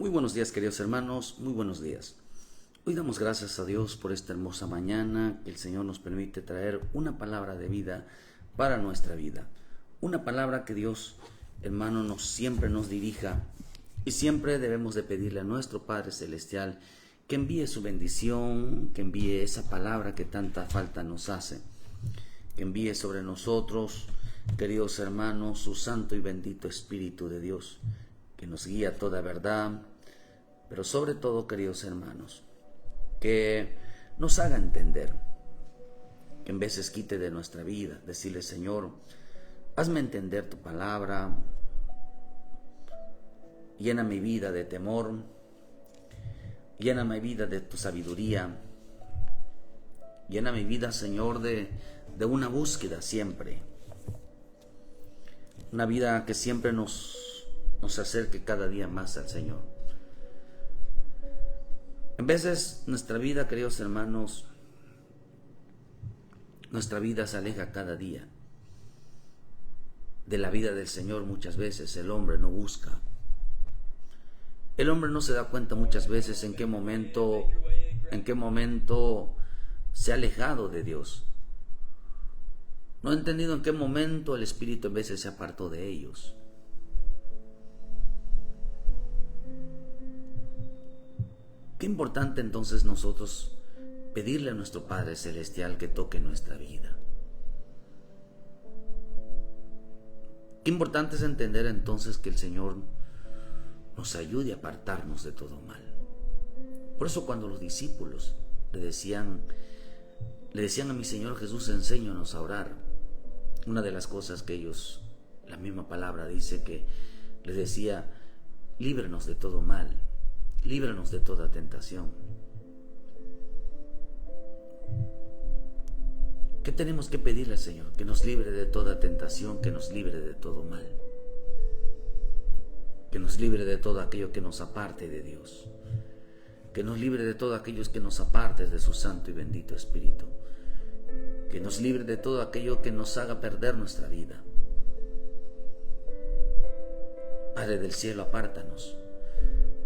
Muy buenos días, queridos hermanos, muy buenos días. Hoy damos gracias a Dios por esta hermosa mañana que el Señor nos permite traer una palabra de vida para nuestra vida. Una palabra que Dios, hermano, siempre nos dirija y siempre debemos de pedirle a nuestro Padre Celestial que envíe su bendición, que envíe esa palabra que tanta falta nos hace, que envíe sobre nosotros, queridos hermanos, su santo y bendito Espíritu de Dios, que nos guía a toda verdad, pero sobre todo, queridos hermanos, que nos haga entender, que en veces quite de nuestra vida, decirle: Señor, hazme entender tu palabra, llena mi vida de temor, llena mi vida de tu sabiduría, llena mi vida, Señor, de una búsqueda siempre, una vida que siempre nos acerque cada día más al Señor. En veces nuestra vida, queridos hermanos, nuestra vida se aleja cada día de la vida del Señor. Muchas veces el hombre no busca. El hombre no se da cuenta muchas veces en qué momento se ha alejado de Dios. No ha entendido en qué momento el Espíritu en veces se apartó de ellos. Qué importante entonces nosotros pedirle a nuestro Padre Celestial que toque nuestra vida. Qué importante es entender entonces que el Señor nos ayude a apartarnos de todo mal. Por eso cuando los discípulos le decían a mi Señor Jesús: enséñanos a orar, una de las cosas que ellos, la misma palabra dice que les decía: líbranos de todo mal, líbranos de toda tentación. ¿Qué tenemos que pedirle al Señor? Que nos libre de toda tentación, que nos libre de todo mal, que nos libre de todo aquello que nos aparte de Dios, que nos libre de todo aquello que nos aparte de su santo y bendito Espíritu, que nos libre de todo aquello que nos haga perder nuestra vida. Padre del cielo, apártanos.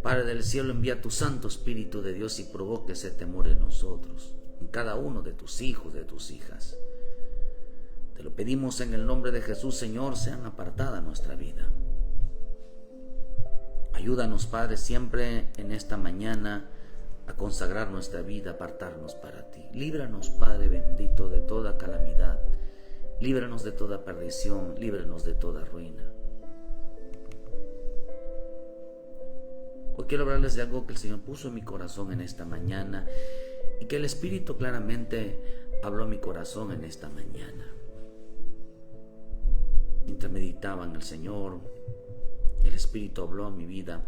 Padre del cielo, envía tu Santo Espíritu de Dios y provoque ese temor en nosotros, en cada uno de tus hijos, de tus hijas. Te lo pedimos en el nombre de Jesús, Señor, sean apartada nuestra vida. Ayúdanos, Padre, siempre en esta mañana a consagrar nuestra vida, apartarnos para ti. Líbranos, Padre bendito, de toda calamidad. Líbranos de toda perdición, líbranos de toda ruina. Hoy quiero hablarles de algo que el Señor puso en mi corazón en esta mañana y que el Espíritu claramente habló a mi corazón en esta mañana. Mientras meditaba en el Señor, el Espíritu habló a mi vida.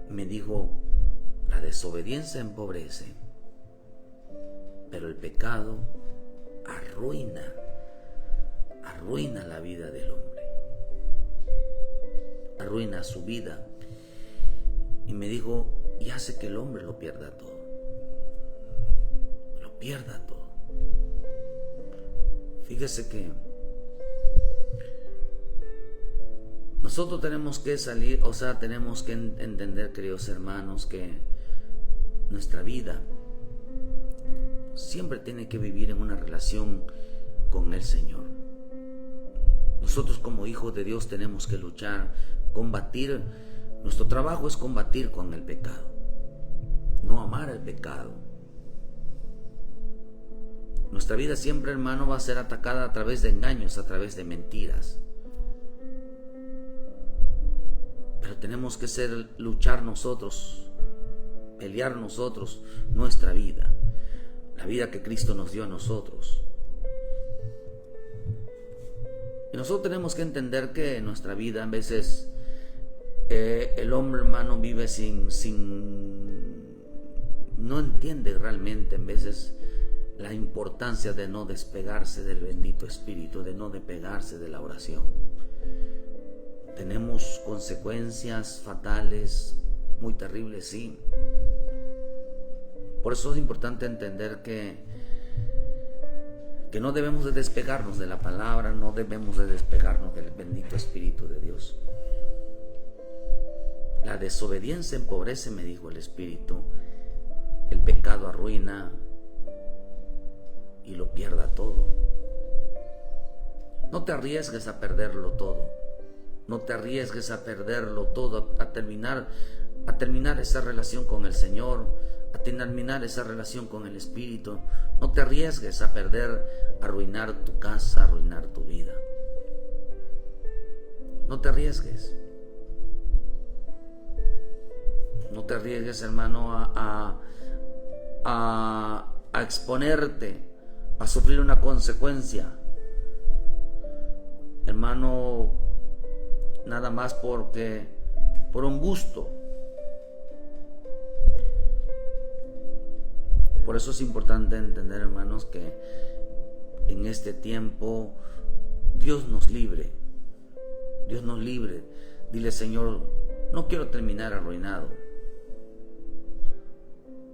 Me dijo: la desobediencia empobrece, pero el pecado arruina la vida del hombre. Arruina su vida. Y me dijo: y hace que el hombre lo pierda todo. Lo pierda todo. Fíjese que nosotros tenemos que salir, tenemos que entender, queridos hermanos, que nuestra vida siempre tiene que vivir en una relación con el Señor. Nosotros como hijos de Dios tenemos que luchar, combatir. Nuestro trabajo es combatir con el pecado, no amar el pecado. Nuestra vida siempre, hermano, va a ser atacada a través de engaños, a través de mentiras. Pero tenemos que luchar nosotros, pelear nosotros nuestra vida, la vida que Cristo nos dio a nosotros. Y nosotros tenemos que entender que en nuestra vida, en veces, el hombre, hermano, vive no entiende realmente en veces la importancia de no despegarse del bendito Espíritu, de no despegarse de la oración. Tenemos consecuencias fatales, muy terribles, sí. Por eso es importante entender que no debemos de despegarnos de la palabra, no debemos de despegarnos del bendito Espíritu de Dios. la desobediencia empobrece, me dijo el Espíritu, el pecado arruina y lo pierda todo. No te arriesgues a perderlo todo. No te arriesgues a perderlo todo, a terminar esa relación con el Señor, a terminar esa relación con el Espíritu. No te arriesgues a arruinar tu casa, arruinar tu vida. No te arriesgues. No te arriesgues, hermano, a exponerte, a sufrir una consecuencia. Hermano, nada más por un gusto. Por eso es importante entender, hermanos, que en este tiempo Dios nos libre. Dios nos libre. Dile, Señor, no quiero terminar arruinado.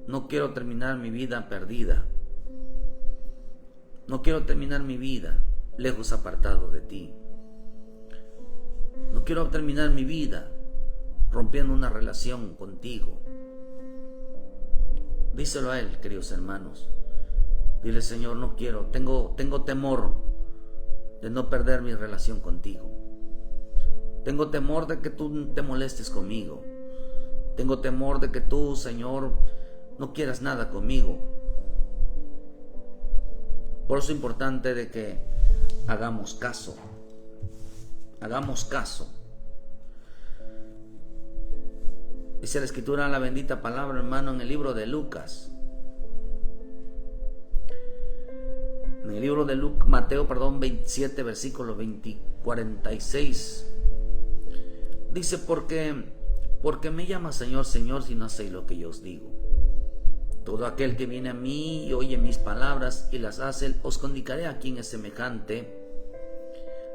No quiero terminar mi vida perdida. No quiero terminar mi vida lejos, apartado de ti. No quiero terminar mi vida rompiendo una relación contigo. Díselo a Él, queridos hermanos. Dile, Señor, no quiero, tengo temor de no perder mi relación contigo. Tengo temor de que tú te molestes conmigo. Tengo temor de que tú, Señor, no quieras nada conmigo. Por eso es importante de que hagamos caso. Hagamos caso. Dice la Escritura, la bendita palabra, hermano, en el libro de Lucas. En el libro de Mateo 27, versículo 46. Dice, porque me llama Señor, Señor, si no hacéis lo que yo os digo. Todo aquel que viene a mí y oye mis palabras y las hace, os comunicaré a quien es semejante.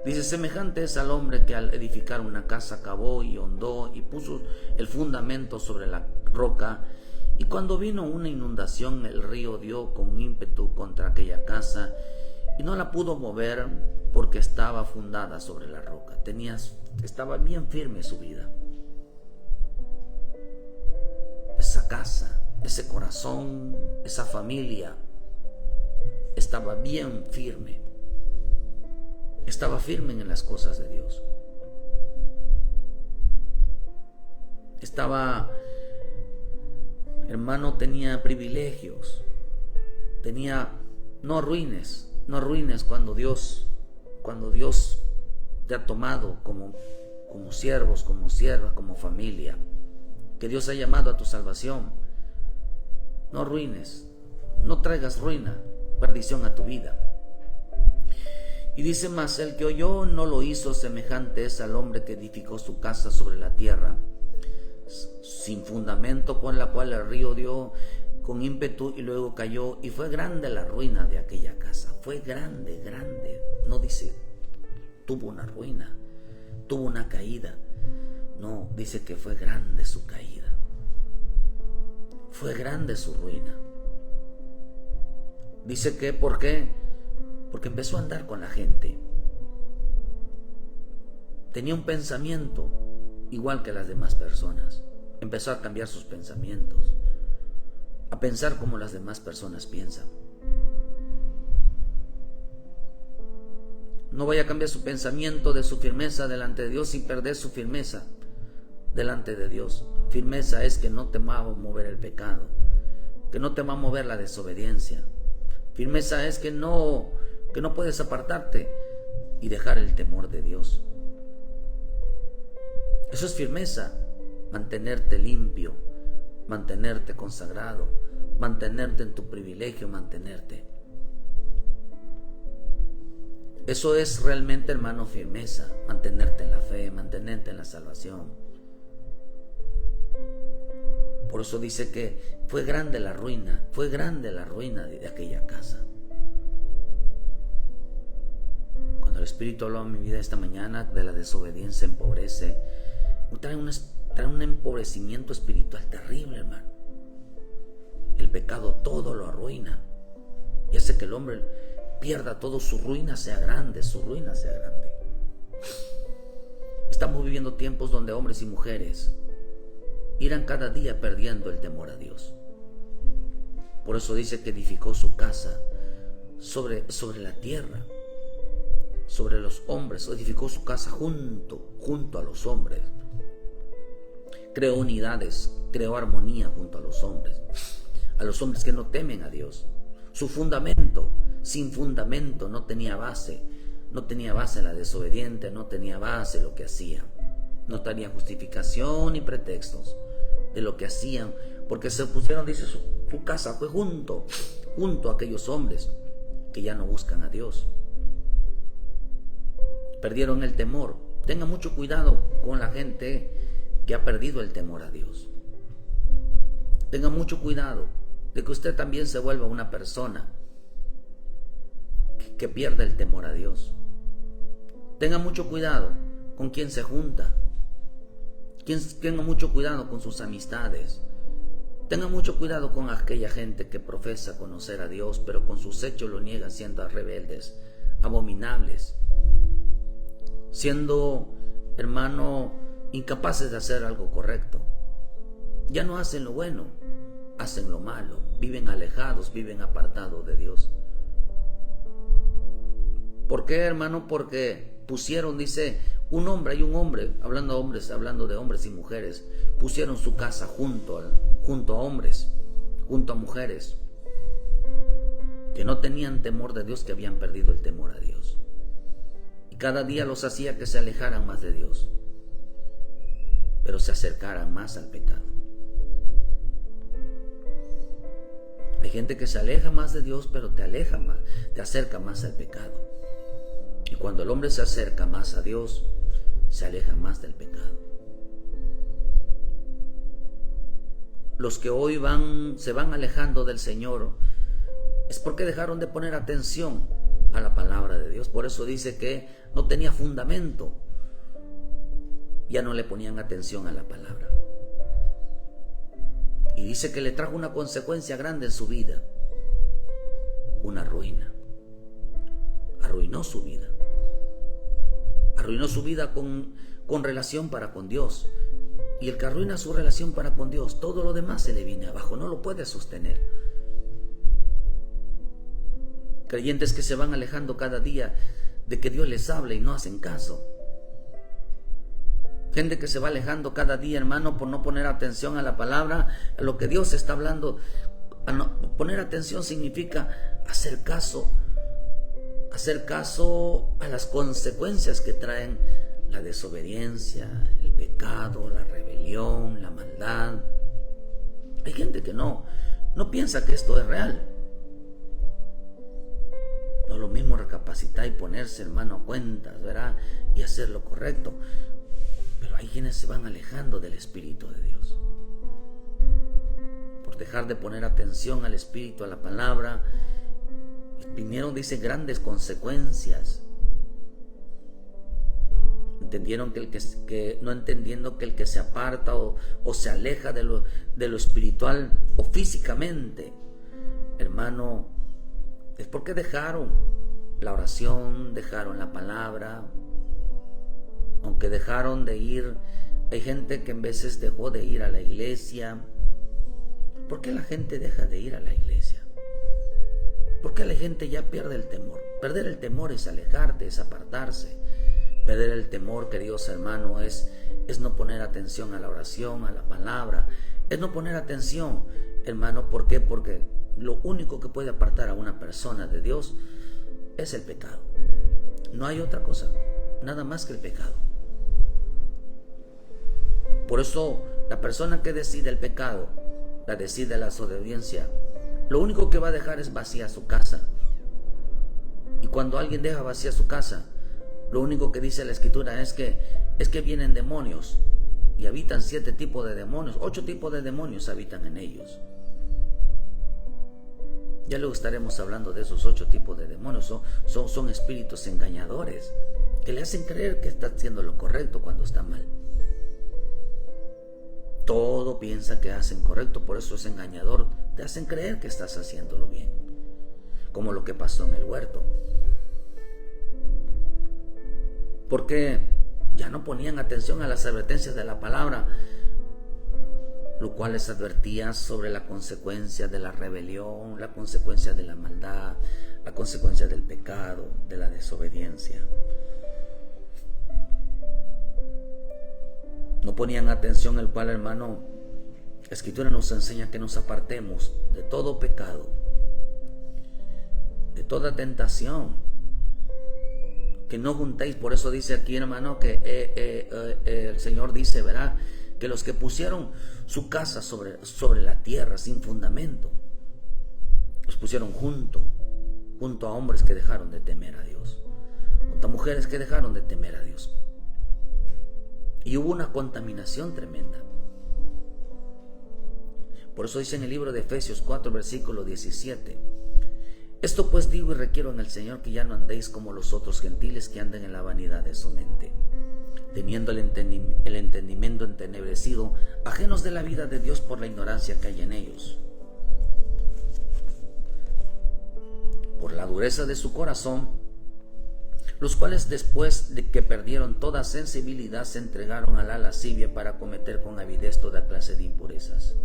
Dice, semejante es al hombre que al edificar una casa cavó y hondó y puso el fundamento sobre la roca. Y cuando vino una inundación, el río dio con ímpetu contra aquella casa y no la pudo mover porque estaba fundada sobre la roca. Estaba bien firme su vida. Esa casa, ese corazón, esa familia estaba bien firme. Estaba firme en las cosas de Dios. Hermano, tenía privilegios. No arruines cuando Dios te ha tomado como siervos, como siervas, como familia, que Dios ha llamado a tu salvación. No arruines, no traigas ruina, perdición a tu vida. Y dice más, el que oyó no lo hizo, semejante es al hombre que edificó su casa sobre la tierra, sin fundamento, con la cual el río dio con ímpetu y luego cayó, y fue grande la ruina de aquella casa. Fue grande, grande. No dice, tuvo una ruina, tuvo una caída. No, dice que fue grande su caída. Fue grande su ruina. Dice que, ¿por qué? Porque empezó a andar con la gente. Tenía un pensamiento igual que las demás personas. Empezó a cambiar sus pensamientos, a pensar como las demás personas piensan. No vaya a cambiar su pensamiento de su firmeza delante de Dios sin perder su firmeza delante de Dios. Firmeza es que no te va a mover el pecado, que no te va a mover la desobediencia. Firmeza es que no puedes apartarte y dejar el temor de Dios. Eso es firmeza, mantenerte limpio, mantenerte consagrado, mantenerte en tu privilegio, mantenerte. Eso es realmente, hermano, firmeza, mantenerte en la fe, mantenerte en la salvación. Por eso dice que fue grande la ruina de aquella casa. Cuando el Espíritu habló en mi vida esta mañana de la desobediencia empobrece, trae un empobrecimiento espiritual terrible, hermano. El pecado todo lo arruina y hace que el hombre pierda todo, su ruina sea grande. Estamos viviendo tiempos donde hombres y mujeres irán cada día perdiendo el temor a Dios. Por eso dice que edificó su casa sobre la tierra, sobre los hombres. Edificó su casa junto a los hombres. Creó unidades, creó armonía junto a los hombres que no temen a Dios. Su fundamento, sin fundamento, no tenía base la desobediente, no tenía base lo que hacían. No tenía justificación ni pretextos de lo que hacían, porque se pusieron, dice, su casa fue junto a aquellos hombres que ya no buscan a Dios. Perdieron el temor. Tenga mucho cuidado con la gente que ha perdido el temor a Dios. Tenga mucho cuidado de que usted también se vuelva una persona que pierda el temor a Dios. Tenga mucho cuidado con quien se junta. Tenga mucho cuidado con sus amistades. Tenga mucho cuidado con aquella gente que profesa conocer a Dios, pero con sus hechos lo niega, siendo rebeldes, abominables, siendo, hermano, incapaces de hacer algo correcto. Ya no hacen lo bueno, hacen lo malo, viven alejados, viven apartados de Dios. ¿Por qué, hermano? Porque pusieron, dice, un hombre, hablando de hombres y mujeres, pusieron su casa junto a hombres, junto a mujeres que no tenían temor de Dios, que habían perdido el temor a Dios. Y cada día los hacía que se alejaran más de Dios, pero se acercaran más al pecado. Hay gente que se aleja más de Dios, pero te acerca más al pecado. Y cuando el hombre se acerca más a Dios, se aleja más del pecado. Los que hoy se van alejando del Señor es porque dejaron de poner atención a la palabra de Dios. Por eso dice que no tenía fundamento. Ya no le ponían atención a la palabra. Y dice que le trajo una consecuencia grande en su vida. Una ruina. Arruinó su vida. Arruinó su vida con relación para con Dios. Y el que arruina su relación para con Dios, todo lo demás se le viene abajo, no lo puede sostener. Creyentes que se van alejando cada día de que Dios les hable y no hacen caso. Gente que se va alejando cada día, hermano, por no poner atención a la palabra, a lo que Dios está hablando. Poner atención significa hacer caso a las consecuencias que traen la desobediencia, el pecado, la rebelión, la maldad. Hay gente que no piensa que esto es real. No es lo mismo recapacitar y ponerse, hermano, a cuentas, ¿verdad? Y hacer lo correcto. Pero hay quienes se van alejando del Espíritu de Dios. Por dejar de poner atención al Espíritu, a la palabra, vinieron, dice, grandes consecuencias. Entendieron no entendiendo que el que se aparta o se aleja de lo espiritual o físicamente, hermano, es porque dejaron la oración, dejaron la palabra, aunque dejaron de ir. Hay gente que en veces dejó de ir a la iglesia. ¿Por qué la gente deja de ir a la iglesia? Porque la gente ya pierde el temor. Perder el temor es alejarte, es apartarse. Perder el temor, queridos hermanos, es no poner atención a la oración, a la palabra. Es no poner atención, hermano. ¿Por qué? Porque lo único que puede apartar a una persona de Dios es el pecado. No hay otra cosa, nada más que el pecado. Por eso la persona que decide el pecado, la decide la desobediencia, lo único que va a dejar es vacía su casa. Y cuando alguien deja vacía su casa, lo único que dice la Escritura es que vienen demonios y habitan 7 tipos de demonios, 8 tipos de demonios habitan en ellos. Ya luego estaremos hablando de esos 8 tipos de demonios. Son espíritus engañadores que le hacen creer que está haciendo lo correcto cuando está mal. Todo piensa que hacen correcto, por eso es engañador. Te hacen creer que estás haciéndolo bien, como lo que pasó en el huerto. Porque ya no ponían atención a las advertencias de la palabra. lo cual les advertía sobre la consecuencia de la rebelión, la consecuencia de la maldad, la consecuencia del pecado, de la desobediencia. No ponían atención, el cual, hermano, la Escritura nos enseña que nos apartemos de todo pecado, de toda tentación, que no juntéis. Por eso dice aquí, hermano, que el Señor dice, verá, que los que pusieron su casa sobre la tierra sin fundamento, los pusieron junto a hombres que dejaron de temer a Dios, junto a mujeres que dejaron de temer a Dios. Y hubo una contaminación tremenda. Por eso dice en el libro de Efesios 4, versículo 17: esto pues digo y requiero en el Señor, que ya no andéis como los otros gentiles, que andan en la vanidad de su mente, teniendo el entendimiento entenebrecido, ajenos de la vida de Dios por la ignorancia que hay en ellos, por la dureza de su corazón, los cuales, después de que perdieron toda sensibilidad, se entregaron a la lascivia para cometer con avidez toda clase de impurezas.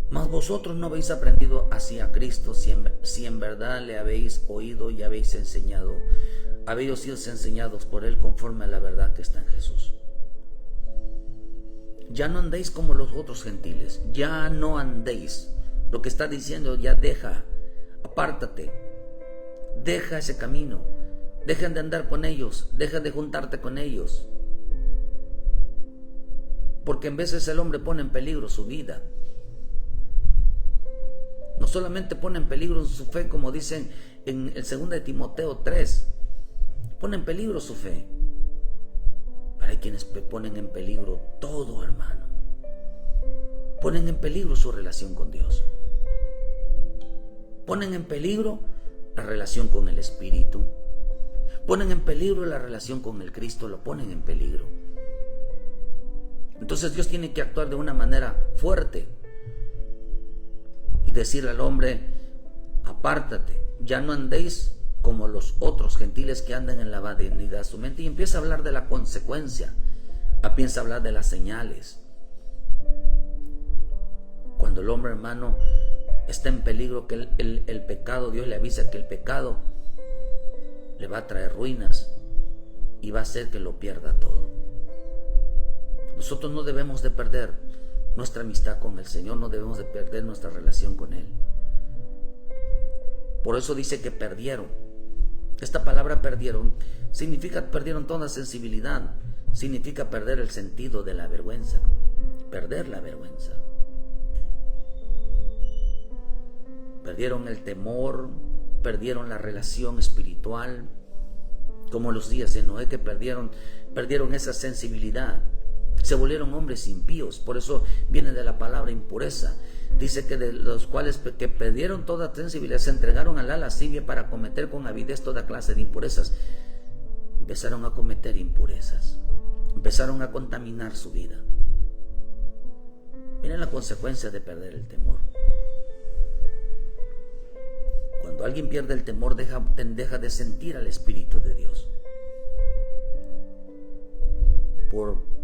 Mas vosotros no habéis aprendido así a Cristo, si en verdad le habéis oído y habéis sido enseñados por Él conforme a la verdad que está en Jesús. Ya no andéis como los otros gentiles, ya no andéis. Lo que está diciendo, ya apártate, deja ese camino, dejen de andar con ellos, deja de juntarte con ellos, porque en veces el hombre pone en peligro su vida. No solamente pone en peligro su fe, como dicen en el 2 de Timoteo 3, pone en peligro su fe. Pero hay quienes ponen en peligro todo, hermano. Ponen en peligro su relación con Dios. Ponen en peligro la relación con el Espíritu. Ponen en peligro la relación con el Cristo, lo ponen en peligro. Entonces Dios tiene que actuar de una manera fuerte y decirle al hombre: apártate, ya no andéis como los otros gentiles que andan en la vanidad de su mente. Y empieza a hablar de la consecuencia, empieza a hablar de las señales. Cuando el hombre, hermano, está en peligro, que el pecado, Dios le avisa que el pecado le va a traer ruinas y va a hacer que lo pierda todo. Nosotros no debemos de perder nuestra amistad con el Señor, no debemos de perder nuestra relación con Él. Por eso dice que perdieron. Esta palabra perdieron significa perdieron toda sensibilidad, significa perder el sentido de la vergüenza, perder la vergüenza. Perdieron el temor, perdieron la relación espiritual, como los días de Noé, que perdieron esa sensibilidad. Se volvieron hombres impíos. Por eso viene de la palabra impureza. Dice que de los cuales que perdieron toda sensibilidad, se entregaron a la lascivia para cometer con avidez toda clase de impurezas. Empezaron a cometer impurezas, empezaron a contaminar su vida. Miren la consecuencia de perder el temor. Cuando alguien pierde el temor, deja de sentir al Espíritu de Dios.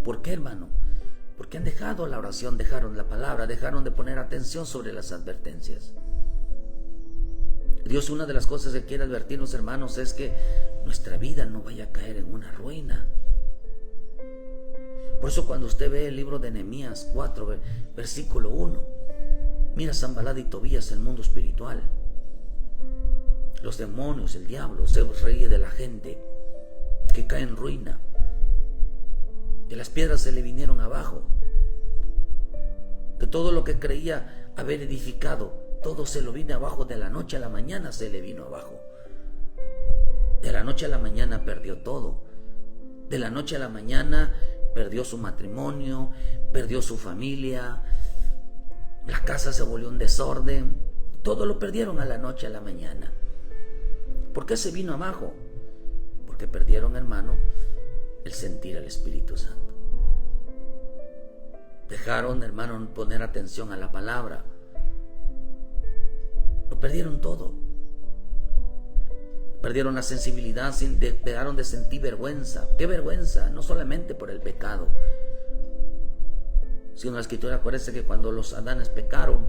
¿Por qué, hermano? Porque han dejado la oración, dejaron la palabra, dejaron de poner atención sobre las advertencias. Dios, una de las cosas que quiere advertirnos, hermanos, es que nuestra vida no vaya a caer en una ruina. Por eso cuando usted ve el libro de Nehemías 4, versículo 1, mira Sanballat y Tobías, el mundo espiritual. Los demonios, el diablo, se ríe de la gente que cae en ruina. Que las piedras se le vinieron abajo, que todo lo que creía haber edificado, todo se lo vino abajo. De la noche a la mañana se le vino abajo. De la noche a la mañana perdió todo. De la noche a la mañana perdió su matrimonio, perdió su familia, la casa se volvió un desorden. Todo lo perdieron a la noche a la mañana. ¿Por qué se vino abajo? Porque perdieron, hermano, el sentir al Espíritu Santo. Dejaron, hermano, poner atención a la palabra. Lo perdieron todo. Perdieron la sensibilidad, dejaron de sentir vergüenza. ¿Qué vergüenza? No solamente por el pecado, Sino la Escritura, acuérdense que cuando los Adanes pecaron,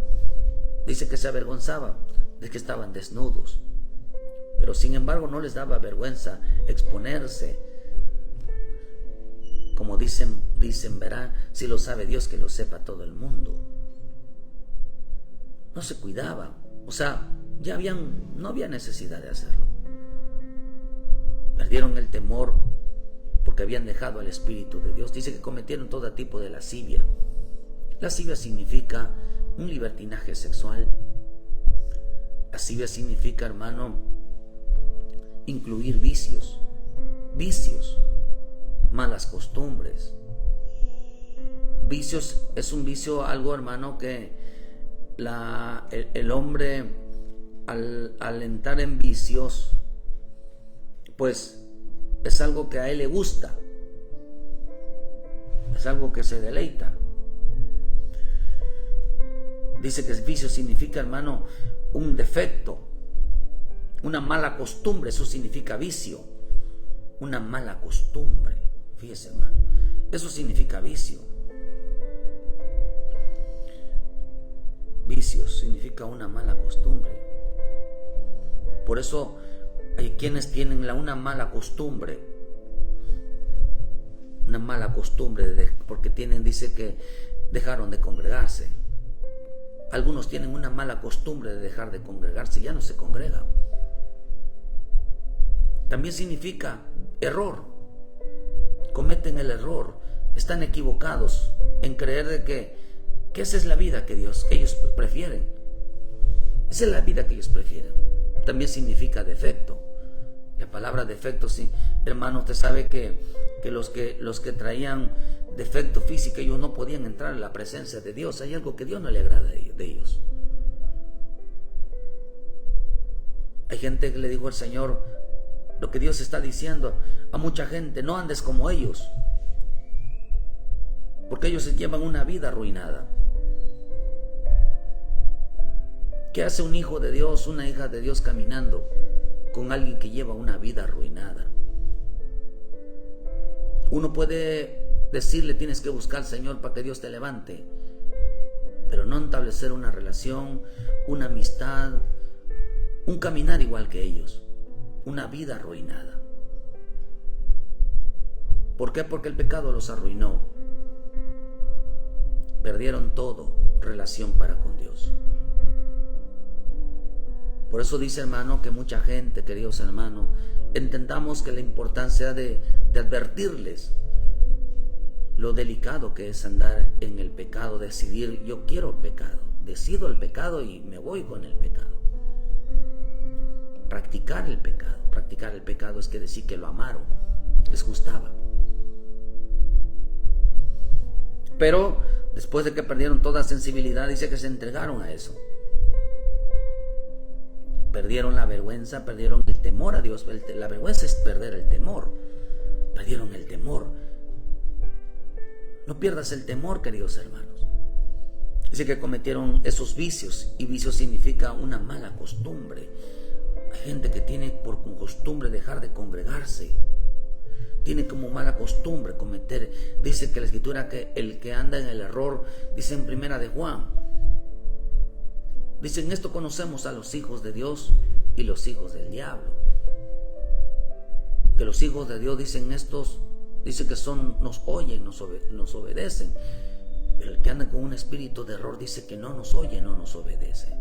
dice que se avergonzaban de que estaban desnudos. Pero sin embargo no les daba vergüenza exponerse. Como dicen, verá, si lo sabe Dios, que lo sepa todo el mundo. No se cuidaban. O sea, no había necesidad de hacerlo. Perdieron el temor porque habían dejado al Espíritu de Dios. Dice que cometieron todo tipo de lascivia. Lascivia significa un libertinaje sexual. Lascivia significa, hermano, incluir vicios, malas costumbres. Vicios es un vicio, algo, hermano, que el hombre al entrar en vicios, pues es algo que a él le gusta, es algo que se deleita. Dice que vicio significa, hermano, un defecto, una mala costumbre. Eso significa vicio, una mala costumbre. Fíjese, hermano, eso significa vicio. Vicios significa una mala costumbre. Por eso hay quienes tienen una mala costumbre, porque dice que dejaron de congregarse. Algunos tienen una mala costumbre de dejar de congregarse, ya no se congregan. También significa error. Cometen el error, están equivocados en creer de que esa es la vida que ellos prefieren. Esa es la vida que ellos prefieren. También significa defecto. La palabra defecto, sí, hermano, usted sabe que los que traían defecto físico, ellos no podían entrar en la presencia de Dios. Hay algo que Dios no le agrada de ellos. Hay gente que le dijo al Señor lo que Dios está diciendo a mucha gente: no andes como ellos, porque ellos se llevan una vida arruinada. ¿Qué hace un hijo de Dios, una hija de Dios caminando con alguien que lleva una vida arruinada? Uno puede decirle: tienes que buscar al Señor para que Dios te levante, pero no establecer una relación, una amistad, un caminar igual que ellos, una vida arruinada. ¿Por qué? Porque el pecado los arruinó. Perdieron todo relación para con Dios. Por eso dice, hermano, que mucha gente, queridos hermanos, entendamos que la importancia de advertirles lo delicado que es andar en el pecado, decidir: yo quiero el pecado, decido el pecado y me voy con el pecado. Practicar el pecado es que decir que lo amaron, les gustaba. Pero después de que perdieron toda sensibilidad, dice que se entregaron a eso. Perdieron la vergüenza, perdieron el temor a Dios. La vergüenza es perder el temor. Perdieron el temor. No pierdas el temor, queridos hermanos. Dice que cometieron esos vicios, y vicio significa una mala costumbre. Hay gente que tiene por costumbre dejar de congregarse. Tiene como mala costumbre cometer. Dice que la Escritura que el que anda en el error, dice en Primera de Juan, dice: en esto conocemos a los hijos de Dios y los hijos del diablo. Que los hijos de Dios, dicen estos, dice que nos oyen, nos obedecen. Pero el que anda con un espíritu de error dice que no nos oye, no nos obedece.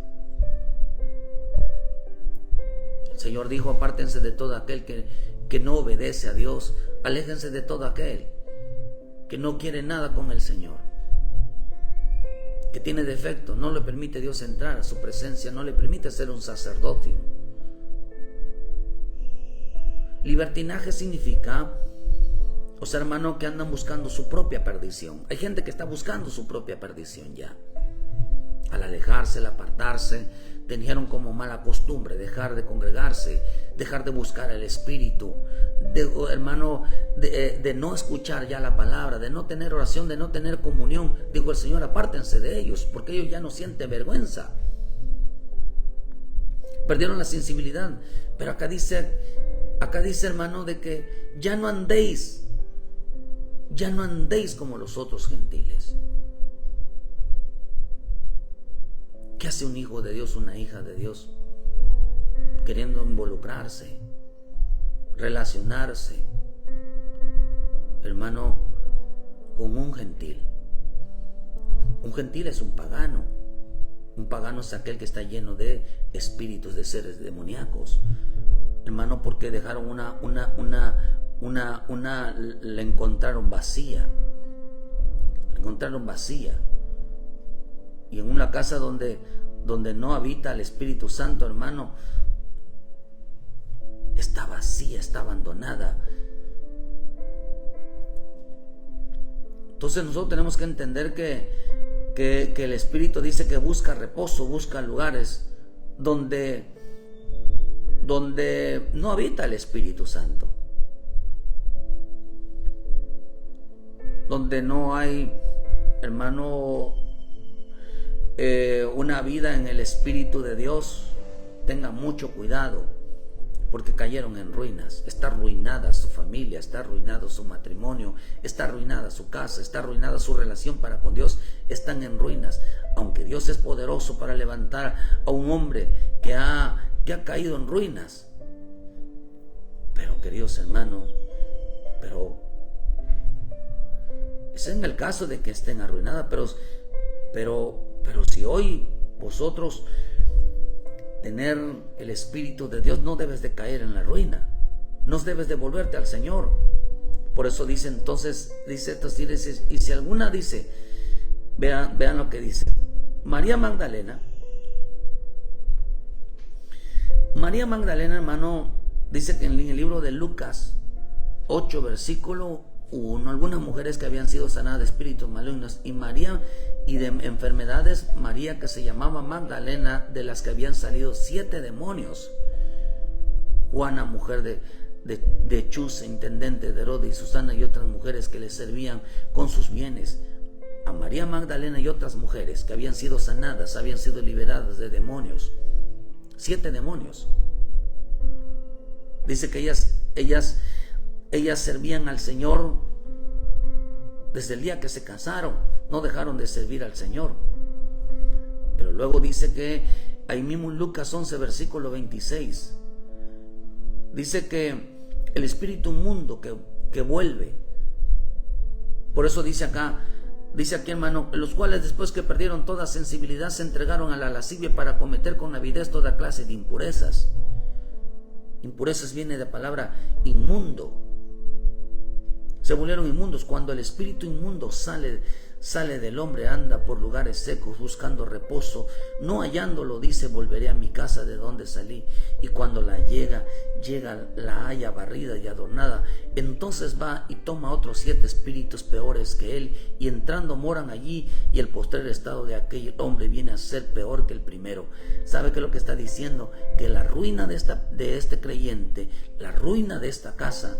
El Señor dijo: apártense de todo aquel que no obedece a Dios, aléjense de todo aquel que no quiere nada con el Señor, que tiene defecto, no le permite Dios entrar a su presencia, no le permite ser un sacerdote. Libertinaje significa, o sea, hermano, que andan buscando su propia perdición. Hay gente que está buscando su propia perdición ya. Al alejarse, al apartarse, tenían como mala costumbre dejar de congregarse, dejar de buscar el Espíritu, de no escuchar ya la palabra, de no tener oración, de no tener comunión. Dijo el Señor: apártense de ellos, porque ellos ya no sienten vergüenza. Perdieron la sensibilidad. Pero acá dice, hermano, de que ya no andéis como los otros gentiles. ¿Qué hace un hijo de Dios, una hija de Dios? Queriendo involucrarse, relacionarse, hermano, con un gentil. Un gentil es un pagano. Un pagano es aquel que está lleno de espíritus, de seres demoníacos. Hermano, porque dejaron la encontraron vacía. La encontraron vacía. Y en una casa donde no habita el Espíritu Santo, hermano, está vacía, está abandonada. Entonces nosotros tenemos que entender que el Espíritu dice que busca reposo, busca lugares donde no habita el Espíritu Santo, donde no hay, hermano, una vida en el Espíritu de Dios. Tenga mucho cuidado, porque cayeron en ruinas. Está arruinada su familia, está arruinado su matrimonio, está arruinada su casa, está arruinada su relación para con Dios. Están en ruinas. Aunque Dios es poderoso para levantar a un hombre que ha caído en ruinas. Pero, queridos hermanos, es en el caso de que estén arruinadas. Pero si hoy vosotros tener el Espíritu de Dios, no debes de caer en la ruina, no debes de volverte al Señor. Por eso dice entonces, y si alguna dice, vean lo que dice María Magdalena, hermano, dice que en el libro de Lucas 8, versículo 1, algunas mujeres que habían sido sanadas de espíritus malignos y de enfermedades, María, que se llamaba Magdalena, de las que habían salido 7 demonios. Juana, mujer de Chuza, intendente de Herodes, y Susana y otras mujeres que le servían con sus bienes. A María Magdalena y otras mujeres que habían sido sanadas, habían sido liberadas de demonios. 7 demonios. Dice que ellas servían al Señor desde el día que se casaron. No dejaron de servir al Señor. Pero luego dice que ahí mismo en Lucas 11, versículo 26, dice que el espíritu inmundo que vuelve. Por eso dice aquí, hermano, los cuales después que perdieron toda sensibilidad se entregaron a la lascivia para cometer con avidez toda clase de impurezas. Impurezas viene de palabra inmundo. Se volvieron inmundos. Cuando el espíritu inmundo sale del hombre, anda por lugares secos buscando reposo, no hallándolo, dice: volveré a mi casa de donde salí. Y cuando la llega, la halla barrida y adornada. Entonces va y toma otros 7 espíritus peores que él, y entrando moran allí, y el postrer estado de aquel hombre viene a ser peor que el primero. ¿Sabe qué es lo que está diciendo? Que la ruina de este creyente, la ruina de esta casa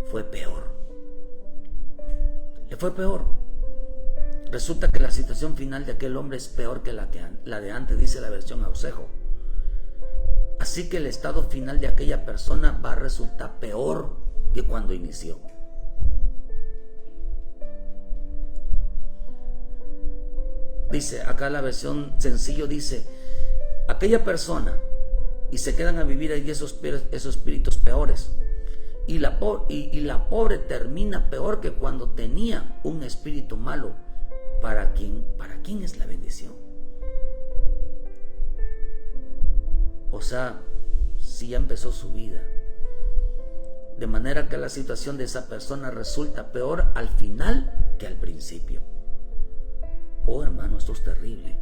fue peor. Le fue peor. Resulta que la situación final de aquel hombre es peor que la de antes, dice la versión Ausejo. Así que el estado final de aquella persona va a resultar peor que cuando inició. Dice acá la versión sencillo, dice: aquella persona, y se quedan a vivir allí esos espíritus peores. Y la pobre termina peor que cuando tenía un espíritu malo. ¿Para quién es la bendición? O sea, si ya empezó su vida. De manera que la situación de esa persona resulta peor al final que al principio. Oh, hermano, esto es terrible.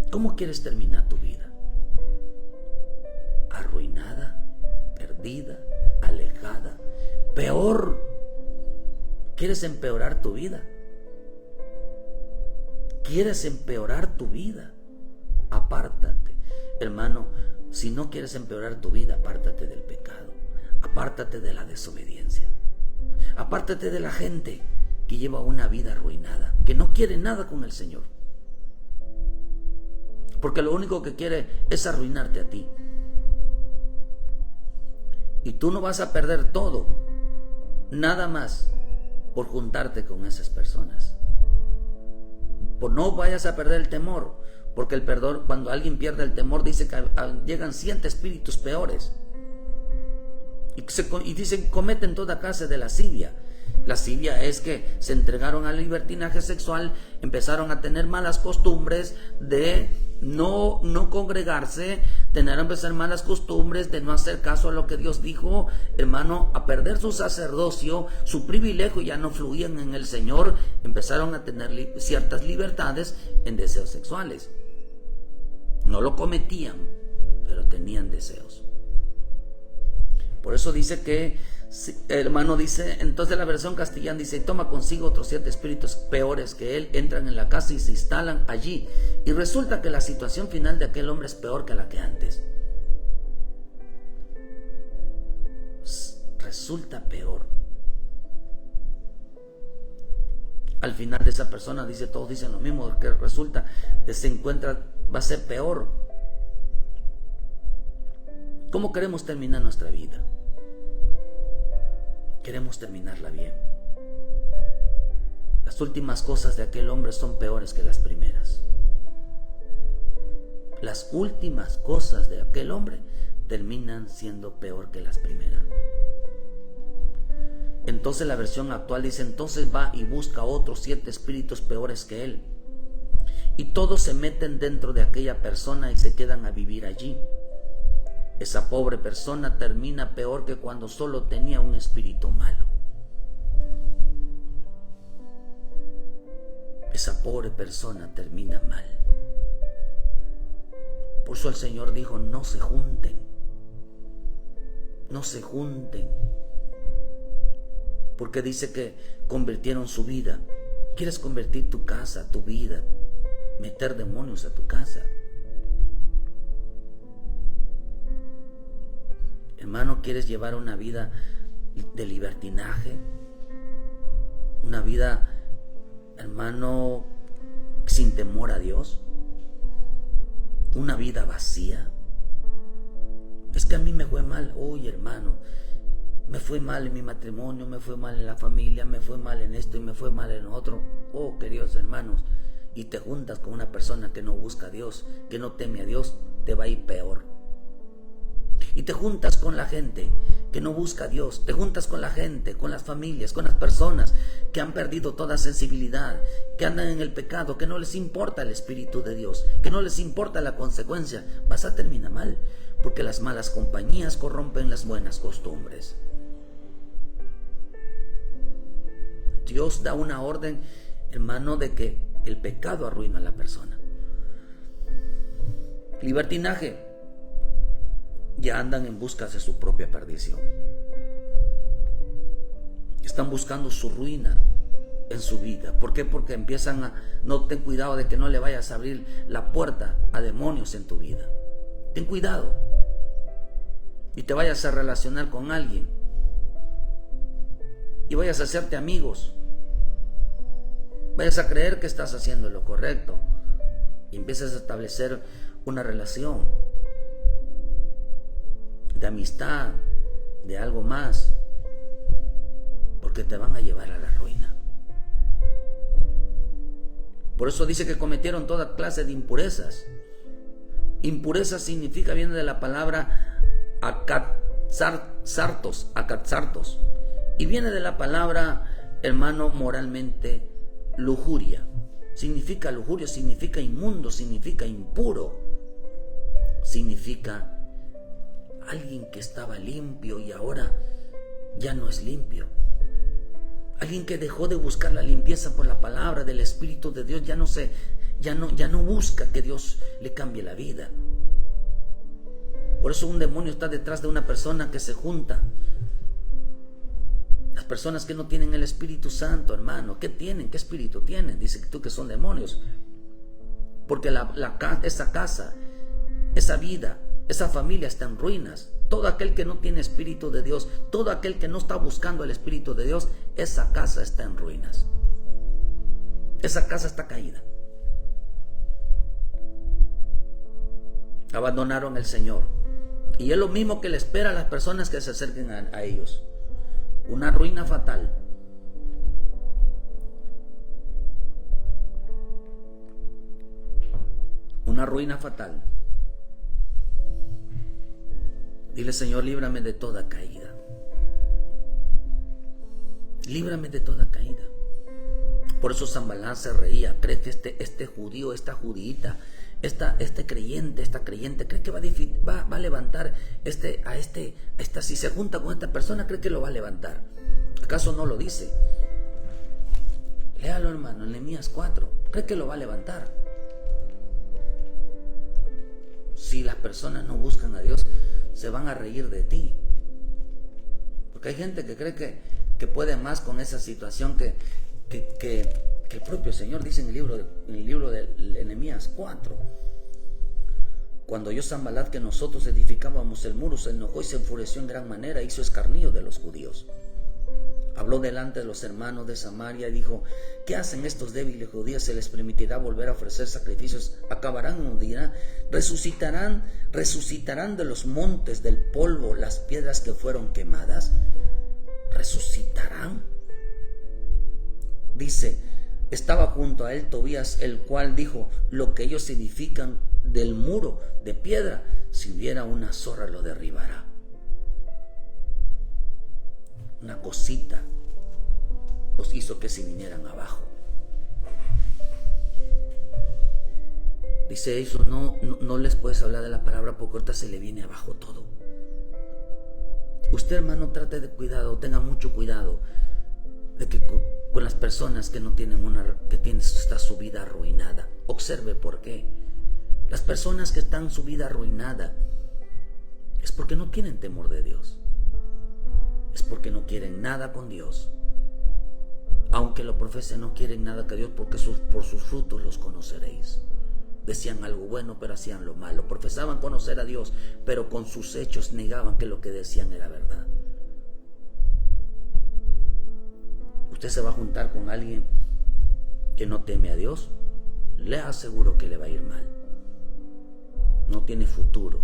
¿Cómo quieres terminar tu vida? Arruinada, perdida, alejada, peor. ¿Quieres empeorar tu vida? ¿Quieres empeorar tu vida? Apártate. Hermano, si no quieres empeorar tu vida, apártate del pecado. Apártate de la desobediencia. Apártate de la gente que lleva una vida arruinada, que no quiere nada con el Señor. Porque lo único que quiere es arruinarte a ti. Y tú no vas a perder todo, nada más, por juntarte con esas personas. Pues no vayas a perder el temor, Porque el perdón, cuando alguien pierde el temor, dice que llegan 100 espíritus peores. Y dicen que cometen toda clase de lascivia. Lascivia es que se entregaron al libertinaje sexual, empezaron a tener malas costumbres de no congregarse, empezar malas costumbres de no hacer caso a lo que Dios dijo, hermano, a perder su sacerdocio, su privilegio, ya no fluían en el Señor, empezaron a tener ciertas libertades en deseos sexuales. No lo cometían, pero tenían deseos. Por eso dice que, hermano, dice, entonces la versión castellana dice, toma consigo otros 7 espíritus peores que él, entran en la casa y se instalan allí. Y resulta que la situación final de aquel hombre es peor que la que antes. Resulta peor. Al final de esa persona, dice, todos dicen lo mismo, que resulta que se encuentra, va a ser peor. ¿Cómo queremos terminar nuestra vida? Queremos terminarla bien. Las últimas cosas de aquel hombre son peores que las primeras. Las últimas cosas de aquel hombre terminan siendo peor que las primeras. Entonces la versión actual dice, entonces va y busca otros 7 espíritus peores que él. Y todos se meten dentro de aquella persona y se quedan a vivir allí. Esa pobre persona termina peor que cuando solo tenía un espíritu malo. Esa pobre persona termina mal. Por eso el Señor dijo, no se junten. No se junten. Porque dice que convirtieron su vida. ¿Quieres convertir tu casa, tu vida? Meter demonios a tu casa. Hermano, ¿quieres llevar una vida de libertinaje? Una vida, hermano, sin temor a Dios. Una vida vacía. Es que a mí me fue mal. Oye, hermano, me fue mal en mi matrimonio, me fue mal en la familia, me fue mal en esto y me fue mal en lo otro. Oh, queridos hermanos, y te juntas con una persona que no busca a Dios, que no teme a Dios, te va a ir peor. Y te juntas con la gente que no busca a Dios, te juntas con la gente, con las familias, con las personas que han perdido toda sensibilidad, que andan en el pecado, que no les importa el Espíritu de Dios, que no les importa la consecuencia. Vas a terminar mal, porque las malas compañías corrompen las buenas costumbres. Dios da una orden, hermano, de que el pecado arruina a la persona. Libertinaje. Ya andan en busca de su propia perdición. Están buscando su ruina en su vida. ¿Por qué? Porque empiezan a... No, ten cuidado de que no le vayas a abrir la puerta a demonios en tu vida. Ten cuidado. Y te vayas a relacionar con alguien. Y vayas a hacerte amigos. Vayas a creer que estás haciendo lo correcto. Y empieces a establecer una relación de amistad, de algo más, porque te van a llevar a la ruina. Por eso dice que cometieron toda clase de impurezas. Impureza significa, viene de la palabra akatsartos, y viene de la palabra, hermano, moralmente, lujuria. Significa lujuria, significa inmundo, significa impuro, significa alguien que estaba limpio y ahora ya no es limpio. Alguien que dejó de buscar la limpieza por la palabra del Espíritu de Dios, ya no busca que Dios le cambie la vida. Por eso un demonio está detrás de una persona que se junta. Las personas que no tienen el Espíritu Santo, hermano, ¿qué tienen? ¿Qué espíritu tienen? Dice tú que son demonios. Porque esa casa, esa vida, esa familia está en ruinas. Todo aquel que no tiene Espíritu de Dios, todo aquel que no está buscando el Espíritu de Dios, esa casa está en ruinas. Esa casa está caída. Abandonaron el Señor. Y es lo mismo que le espera a las personas que se acerquen a ellos. Una ruina fatal. una ruina fatal. Dile: Señor, líbrame de toda caída. Líbrame de toda caída. Por eso Sanballat se reía. Cree que este judío, esta judíita, este creyente, esta creyente, cree que va a levantar si se junta con esta persona, cree que lo va a levantar. ¿Acaso no lo dice? Léalo, hermano, en Nehemías 4. Cree que lo va a levantar. Si las personas no buscan a Dios, se van a reír de ti. Porque hay gente que cree que puede más con esa situación que el propio Señor dice en el libro de Nehemías 4. Cuando oyó Sanballat que nosotros edificábamos el muro, se enojó y se enfureció en gran manera, hizo escarnio de los judíos. Habló delante de los hermanos de Samaria y dijo: ¿qué hacen estos débiles judíos? ¿Se les permitirá volver a ofrecer sacrificios? ¿Acabarán un día? ¿Resucitarán de los montes del polvo las piedras que fueron quemadas? ¿Resucitarán? Dice: estaba junto a él Tobías, el cual dijo: lo que ellos edifican del muro de piedra, si hubiera una zorra lo derribará. Una cosita los hizo que se vinieran abajo. Dice: eso no les puedes hablar de la palabra porque ahorita se le viene abajo todo. Usted, hermano, trate de cuidado, tenga mucho cuidado de que con las personas que no tienen está su vida arruinada. Observe por qué. Las personas que están su vida arruinada es porque no tienen temor de Dios. Es porque no quieren nada con Dios. Aunque lo profesen, no quieren nada con Dios, porque por sus frutos los conoceréis. Decían algo bueno, pero hacían lo malo. Profesaban conocer a Dios, pero con sus hechos negaban que lo que decían era verdad. Usted se va a juntar con alguien que no teme a Dios, le aseguro que le va a ir mal. No tiene futuro.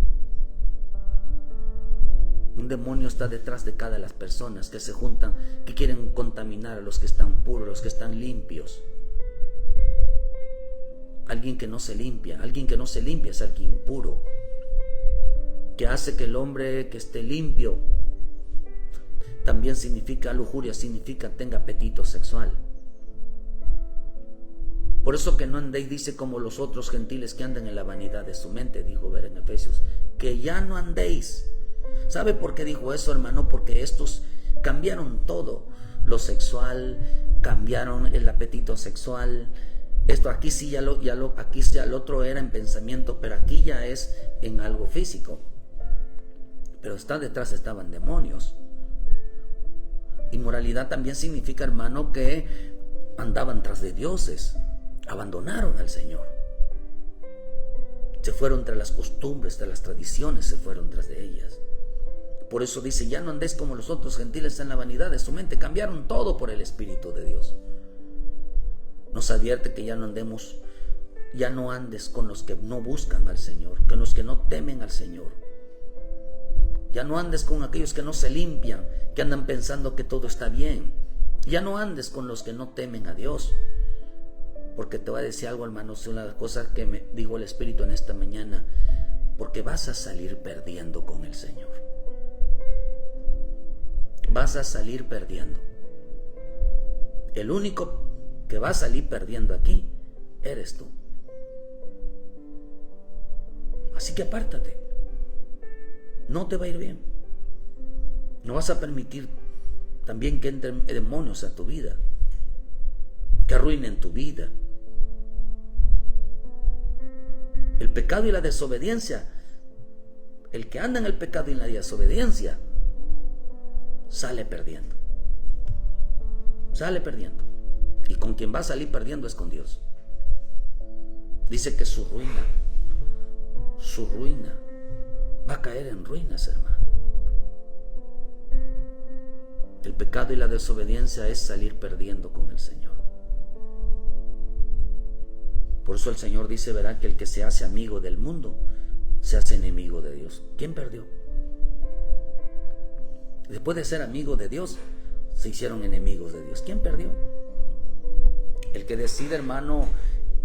Un demonio está detrás de cada las personas que se juntan, que quieren contaminar a los que están puros, a los que están limpios. Alguien que no se limpia es alguien impuro, que hace que el hombre que esté limpio también significa lujuria, significa tenga apetito sexual. Por eso que no andéis, dice, como los otros gentiles que andan en la vanidad de su mente, dijo ver en Efesios, que ya no andéis. ¿Sabe por qué dijo eso, hermano? Porque estos cambiaron todo, lo sexual, cambiaron el apetito sexual. Esto aquí sí aquí ya el otro era en pensamiento, pero aquí ya es en algo físico. Pero detrás estaban demonios. Inmoralidad también significa, hermano, que andaban tras de dioses, abandonaron al Señor. Se fueron tras las costumbres, tras las tradiciones, se fueron tras de ellas. Por eso dice: ya no andéis como los otros gentiles en la vanidad de su mente. Cambiaron todo por el Espíritu de Dios. Nos advierte que ya no andes con los que no buscan al Señor, con los que no temen al Señor. Ya no andes con aquellos que no se limpian, que andan pensando que todo está bien. Ya no andes con los que no temen a Dios. Porque te voy a decir algo, hermanos, una de las cosas que me dijo el Espíritu en esta mañana, porque vas a salir perdiendo con el Señor. Vas a salir perdiendo. El único que va a salir perdiendo aquí eres tú. Así que apártate. No te va a ir bien. No vas a permitir también que entren demonios a tu vida, que arruinen tu vida. El pecado y la desobediencia, el que anda en el pecado y en la desobediencia, sale perdiendo. Sale perdiendo. Y con quien va a salir perdiendo es con Dios. Dice que su ruina va a caer en ruinas, hermano. El pecado y la desobediencia es salir perdiendo con el Señor. Por eso el Señor dice, verá, que el que se hace amigo del mundo se hace enemigo de Dios. ¿Quién perdió? Después de ser amigo de Dios, se hicieron enemigos de Dios. ¿Quién perdió? El que decide, hermano,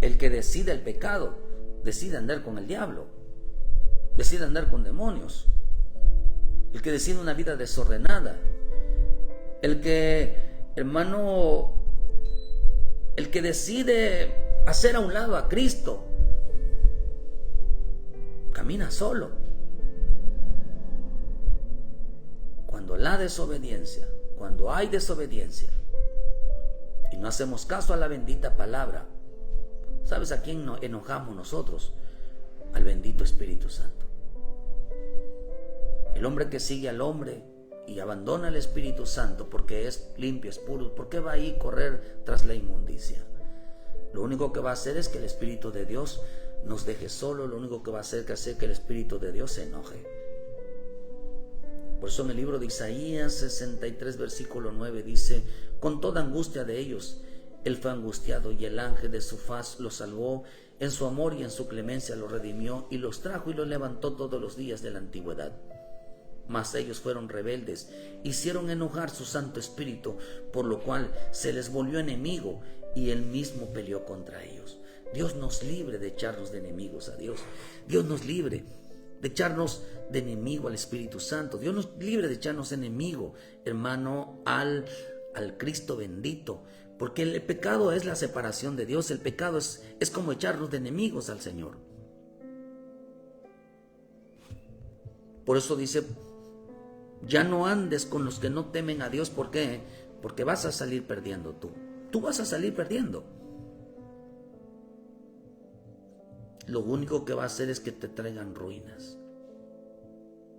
el que decide el pecado, decide andar con el diablo, decide andar con demonios, el que decide una vida desordenada, el que, hermano, el que decide hacer a un lado a Cristo, camina solo. Cuando hay desobediencia y no hacemos caso a la bendita palabra, ¿sabes a quién nos enojamos nosotros? Al bendito Espíritu Santo. El hombre que sigue al hombre y abandona al Espíritu Santo porque es limpio, es puro, ¿por qué va ahí a correr tras la inmundicia? Lo único que va a hacer es que el Espíritu de Dios nos deje solo, lo único que va a hacer es que el Espíritu de Dios se enoje. Por eso en el libro de Isaías 63, versículo 9 dice: con toda angustia de ellos, él fue angustiado y el ángel de su faz los salvó, en su amor y en su clemencia los redimió y los trajo y los levantó todos los días de la antigüedad. Mas ellos fueron rebeldes, hicieron enojar su Santo Espíritu, por lo cual se les volvió enemigo y él mismo peleó contra ellos. Dios nos libre de echarnos de enemigos a Dios. Dios nos libre de echarnos de enemigo al Espíritu Santo. Dios nos libre de echarnos enemigo, hermano, al Cristo bendito. Porque el pecado es la separación de Dios. El pecado es como echarnos de enemigos al Señor. Por eso dice: ya no andes con los que no temen a Dios. ¿Por qué? Porque vas a salir perdiendo tú. Tú vas a salir perdiendo. Lo único que va a hacer es que te traigan ruinas.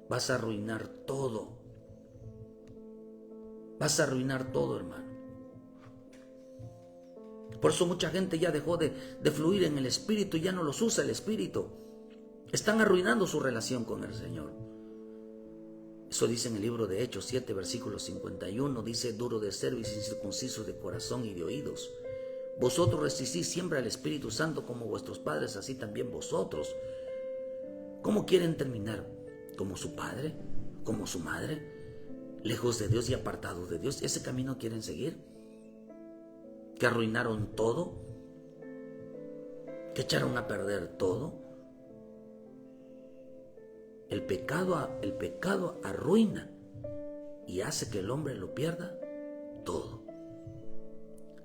Vas a arruinar todo. Vas a arruinar todo, hermano. Por eso mucha gente ya dejó de fluir en el Espíritu y ya no los usa el Espíritu. Están arruinando su relación con el Señor. Eso dice en el libro de Hechos 7, versículo 51. Dice: duro de cerviz, incircunciso de corazón y de oídos. Vosotros resistís siempre al Espíritu Santo como vuestros padres, así también vosotros. ¿Cómo quieren terminar? ¿Como su padre? ¿Como su madre? ¿Lejos de Dios y apartados de Dios? ¿Ese camino quieren seguir? ¿Que arruinaron todo? ¿Que echaron a perder todo? El pecado arruina y hace que el hombre lo pierda todo.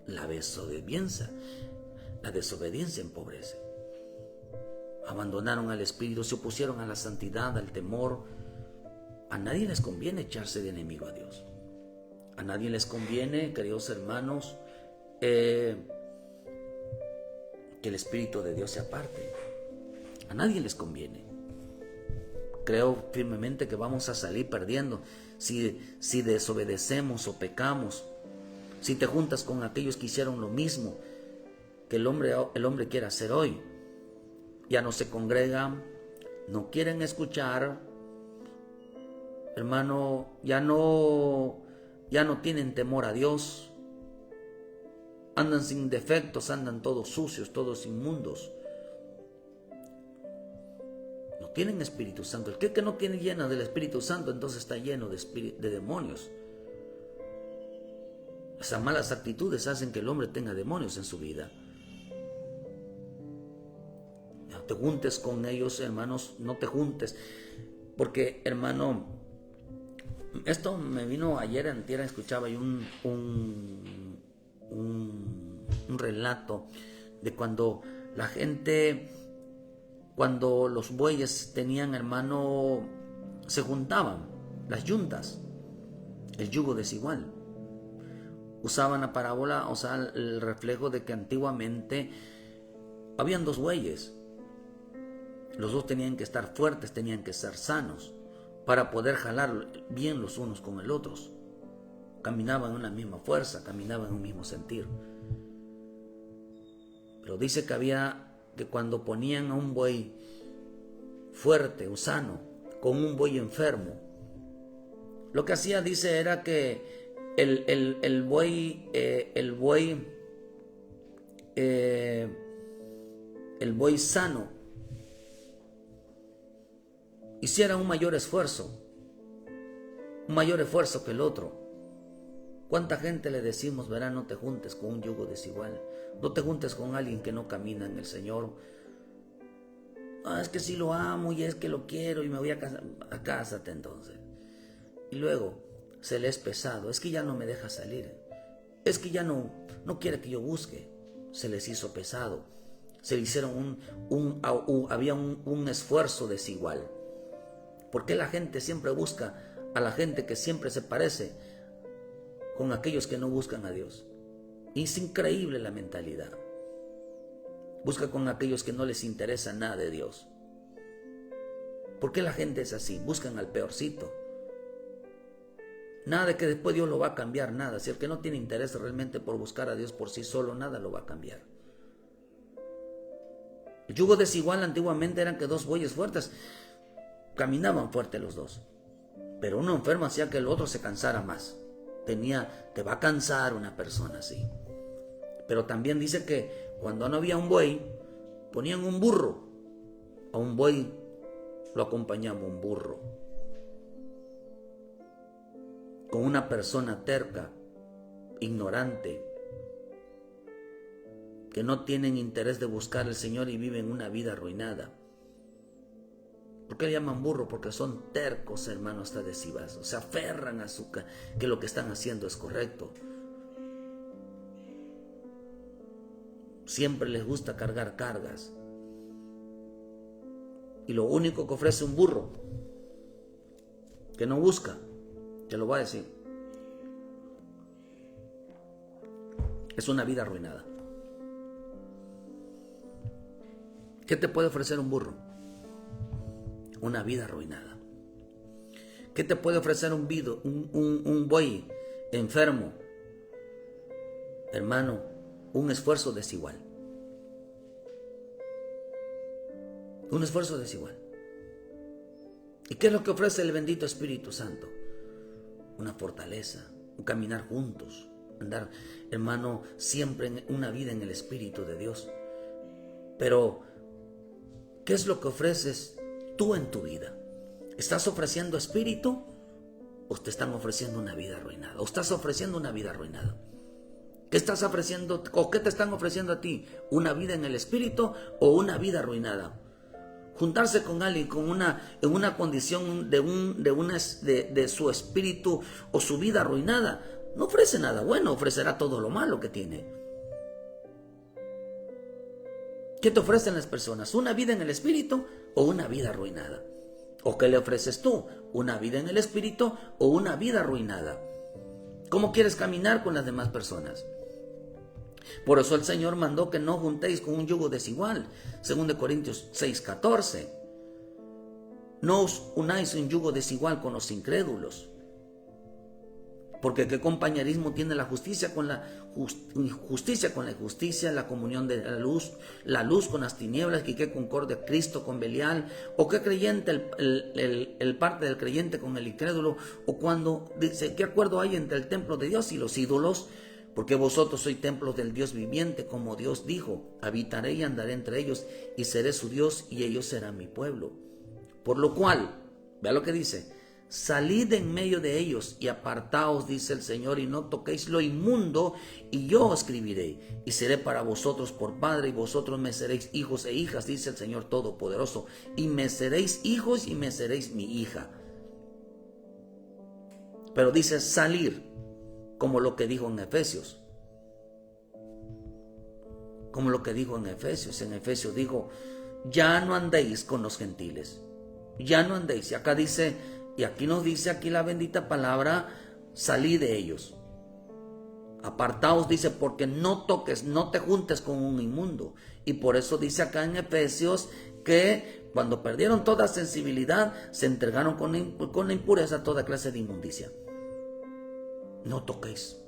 La desobediencia empobrece. Abandonaron al Espíritu, se opusieron a la santidad, al temor. A nadie les conviene echarse de enemigo a Dios. A nadie les conviene, queridos hermanos, que el Espíritu de Dios se aparte. A nadie les conviene. Creo firmemente que vamos a salir perdiendo si desobedecemos o pecamos. Si te juntas con aquellos que hicieron lo mismo que el hombre quiere hacer hoy. Ya no se congregan, no quieren escuchar, hermano, ya no tienen temor a Dios, andan sin defectos, andan todos sucios, todos inmundos. No tienen Espíritu Santo. El que no tiene lleno del Espíritu Santo, entonces está lleno de demonios. Esas malas actitudes hacen que el hombre tenga demonios en su vida. No te juntes con ellos, hermanos, no te juntes. Porque, hermano, esto me vino ayer, antier, escuchaba yo un relato de cuando la gente, cuando los bueyes tenían, hermano, se juntaban, las yuntas, el yugo desigual. Usaban la parábola, o sea, el reflejo de que antiguamente habían dos bueyes. Los dos tenían que estar fuertes, tenían que estar sanos para poder jalar bien los unos con el otro. Caminaban en una misma fuerza, caminaban en un mismo sentir. Pero dice que cuando ponían a un buey fuerte o sano con un buey enfermo, lo que hacía, dice, era que el buey sano hiciera un mayor esfuerzo que el otro. ¿Cuánta gente le decimos, verá, no te juntes con un yugo desigual, no te juntes con alguien que no camina en el Señor? Es que sí lo amo y es que lo quiero y me voy a casar. Cásate entonces. Y luego se le es pesado. Es que ya no me deja salir. Es que ya no quiere que yo busque. Se les hizo pesado. Se le hicieron había un esfuerzo desigual. ¿Por qué la gente siempre busca a la gente que siempre se parece con aquellos que no buscan a Dios? Y es increíble la mentalidad. Busca con aquellos que no les interesa nada de Dios. ¿Por qué la gente es así? Buscan al peorcito. Nada de que después Dios lo va a cambiar, nada. Si el que no tiene interés realmente por buscar a Dios por sí solo, nada lo va a cambiar. El yugo desigual antiguamente eran que dos bueyes fuertes caminaban fuerte los dos. Pero uno enfermo hacía que el otro se cansara más. Te va a cansar una persona así. Pero también dice que cuando no había un buey, ponían un burro. A un buey lo acompañaba un burro. Con una persona terca, ignorante, que no tienen interés de buscar al Señor y viven una vida arruinada. ¿Por qué le llaman burro? Porque son tercos, hermanos, hasta adhesivas. Se aferran a que lo que están haciendo es correcto. Siempre les gusta cargar cargas. Y lo único que ofrece un burro, que no busca, te lo voy a decir, es una vida arruinada. ¿Qué te puede ofrecer un burro? Una vida arruinada. ¿Qué te puede ofrecer un buey enfermo? Hermano, un esfuerzo desigual. Un esfuerzo desigual. ¿Y qué es lo que ofrece el bendito Espíritu Santo? Una fortaleza, un caminar juntos, andar, hermano, siempre en una vida en el Espíritu de Dios. Pero, ¿qué es lo que ofreces tú en tu vida? ¿Estás ofreciendo espíritu o te están ofreciendo una vida arruinada? ¿O estás ofreciendo una vida arruinada? ¿Qué estás ofreciendo o qué te están ofreciendo a ti? ¿Una vida en el espíritu o una vida arruinada? Juntarse con alguien en una condición de su espíritu o su vida arruinada no ofrece nada bueno, ofrecerá todo lo malo que tiene. ¿Qué te ofrecen las personas? ¿Una vida en el espíritu o una vida arruinada? ¿O qué le ofreces tú? ¿Una vida en el espíritu o una vida arruinada? ¿Cómo quieres caminar con las demás personas? Por eso el Señor mandó que no juntéis con un yugo desigual. 2 Corintios 6:14. No os unáis un yugo desigual con los incrédulos. Porque qué compañerismo tiene la justicia con la injusticia, la comunión de la luz con las tinieblas, y qué concordia Cristo con Belial, o qué creyente el parte del creyente con el incrédulo, o cuando dice, ¿qué acuerdo hay entre el templo de Dios y los ídolos? Porque vosotros sois templos del Dios viviente, como Dios dijo, habitaré y andaré entre ellos, y seré su Dios, y ellos serán mi pueblo. Por lo cual, vea lo que dice, salid en medio de ellos y apartaos, dice el Señor, y no toquéis lo inmundo, y yo os escribiré, y seré para vosotros por padre, y vosotros me seréis hijos e hijas, dice el Señor Todopoderoso, y me seréis hijos y me seréis mi hija. Pero dice salir, como lo que dijo en Efesios. Como lo que dijo en Efesios. En Efesios dijo, ya no andéis con los gentiles. Ya no andéis. Y acá dice, y aquí nos dice aquí la bendita palabra, salid de ellos. Apartaos, dice, porque no toques, no te juntes con un inmundo. Y por eso dice acá en Efesios que cuando perdieron toda sensibilidad, se entregaron con la impureza a toda clase de inmundicia. No toquéis.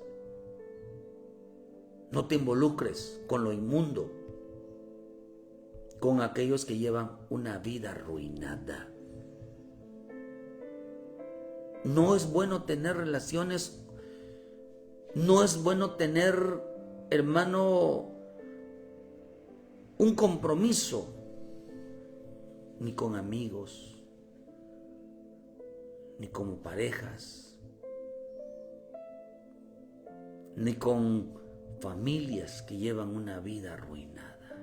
No te involucres con lo inmundo, con aquellos que llevan una vida arruinada. No es bueno tener relaciones, no es bueno tener, hermano, un compromiso, ni con amigos, ni como parejas, ni con familias que llevan una vida arruinada,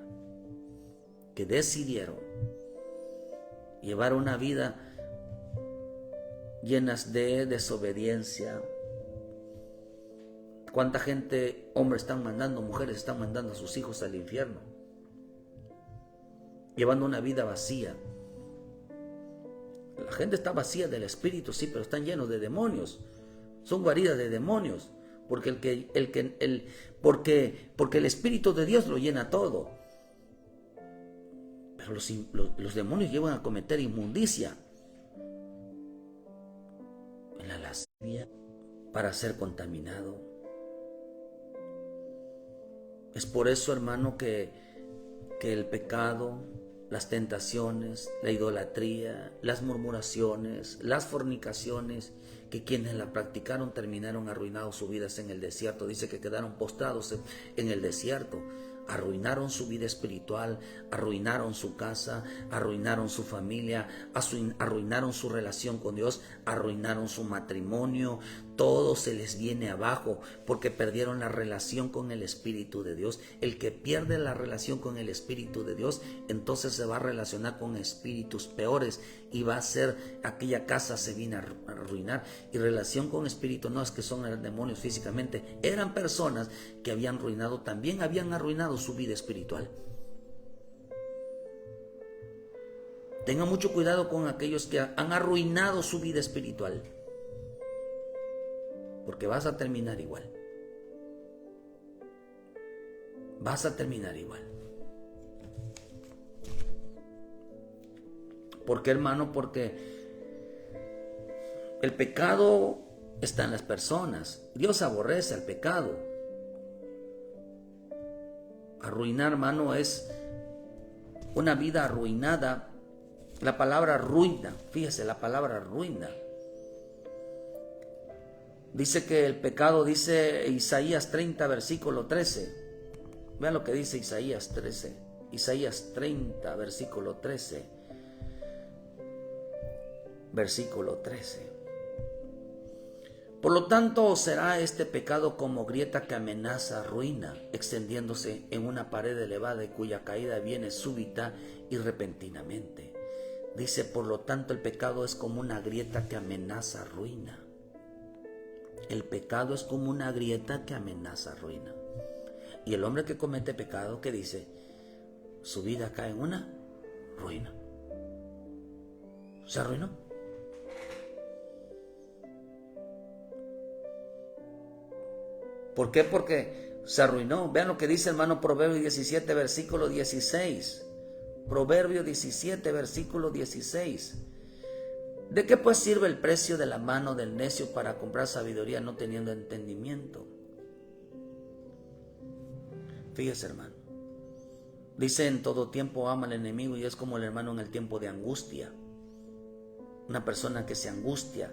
que decidieron llevar una vida llenas de desobediencia. ¿Cuánta gente, hombres están mandando, mujeres están mandando a sus hijos al infierno? Llevando una vida vacía. La gente está vacía del espíritu, sí, pero están llenos de demonios. Son guaridas de demonios. Porque el Espíritu de Dios lo llena todo. Pero los demonios llevan a cometer inmundicia en la lascivia para ser contaminado. Es por eso, hermano, que el pecado, las tentaciones, la idolatría, las murmuraciones, las fornicaciones, que quienes la practicaron terminaron arruinados sus vidas en el desierto. Dice que quedaron postrados en el desierto. Arruinaron su vida espiritual, arruinaron su casa, arruinaron su familia, arruinaron su relación con Dios, arruinaron su matrimonio. Todo se les viene abajo porque perdieron la relación con el Espíritu de Dios. El que pierde la relación con el Espíritu de Dios, entonces se va a relacionar con espíritus peores y va a ser, aquella casa se viene a arruinar. Y relación con espíritu no es que son demonios físicamente, eran personas que habían arruinado, también habían arruinado su vida espiritual. Tengan mucho cuidado con aquellos que han arruinado su vida espiritual, porque vas a terminar igual. Vas a terminar igual. ¿Por qué, hermano? Porque el pecado está en las personas. Dios aborrece el pecado. Arruinar, hermano, es una vida arruinada. La palabra ruina, fíjese, la palabra ruina. Dice que el pecado, dice Isaías 30, versículo 13. Vean lo que dice Isaías 13. Isaías 30, versículo 13. Versículo 13. Por lo tanto, será este pecado como grieta que amenaza ruina, extendiéndose en una pared elevada y cuya caída viene súbita y repentinamente. Dice, por lo tanto, el pecado es como una grieta que amenaza ruina. El pecado es como una grieta que amenaza ruina. Y el hombre que comete pecado, ¿qué dice? Su vida cae en una ruina. Se arruinó. ¿Por qué? Porque se arruinó. Vean lo que dice, hermano, Proverbio 17, versículo 16. Proverbio 17, versículo 16. ¿De qué pues sirve el precio de la mano del necio para comprar sabiduría no teniendo entendimiento? Fíjese, hermano. Dice, en todo tiempo ama al enemigo y es como el hermano en el tiempo de angustia. Una persona que se angustia.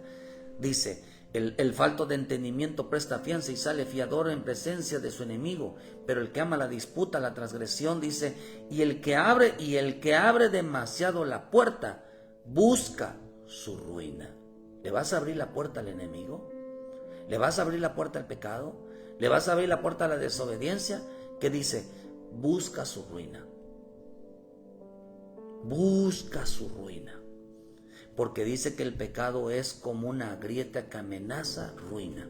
Dice, el falto de entendimiento presta fianza y sale fiador en presencia de su enemigo, pero el que ama la disputa, la transgresión, dice, y el que abre demasiado la puerta, busca su ruina. ¿Le vas a abrir la puerta al enemigo? ¿Le vas a abrir la puerta al pecado? ¿Le vas a abrir la puerta a la desobediencia? ¿Qué dice? Busca su ruina. Busca su ruina. Porque dice que el pecado es como una grieta que amenaza ruina.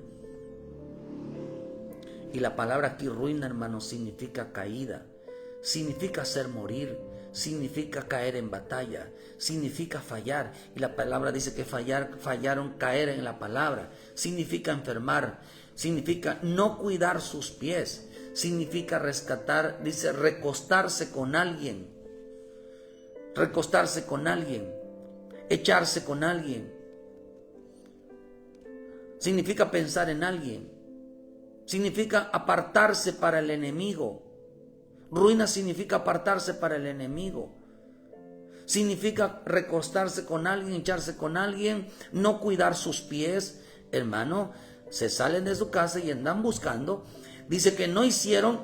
Y la palabra aquí ruina, hermano, significa caída, significa hacer morir, significa caer en batalla, significa fallar. Y la palabra dice que fallaron, caer en la palabra. Significa enfermar, significa no cuidar sus pies, significa rescatar, dice recostarse con alguien, echarse con alguien. Significa pensar en alguien. Significa apartarse para el enemigo. Ruina significa apartarse para el enemigo. Significa recostarse con alguien, echarse con alguien, no cuidar sus pies. Hermano, se salen de su casa y andan buscando. Dice que no hicieron,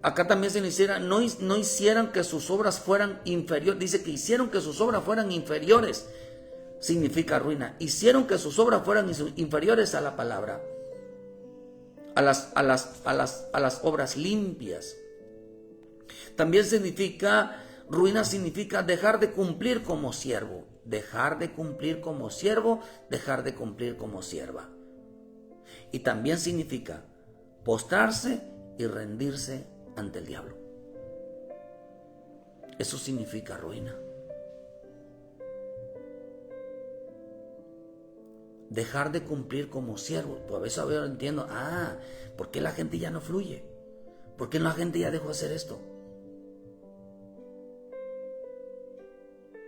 acá también se le hiciera, no hicieran que sus obras fueran inferiores. Dice que hicieron que sus obras fueran inferiores. Significa ruina. Hicieron que sus obras fueran inferiores a la palabra, a las obras limpias. También significa Ruina significa dejar de cumplir como siervo, dejar de cumplir como siervo, dejar de cumplir como sierva. Y también significa postrarse y rendirse ante el diablo. Eso significa ruina. Dejar de cumplir como siervo. Pues a veces yo entiendo, ¿por qué la gente ya no fluye? ¿Por qué la gente ya dejó de hacer esto?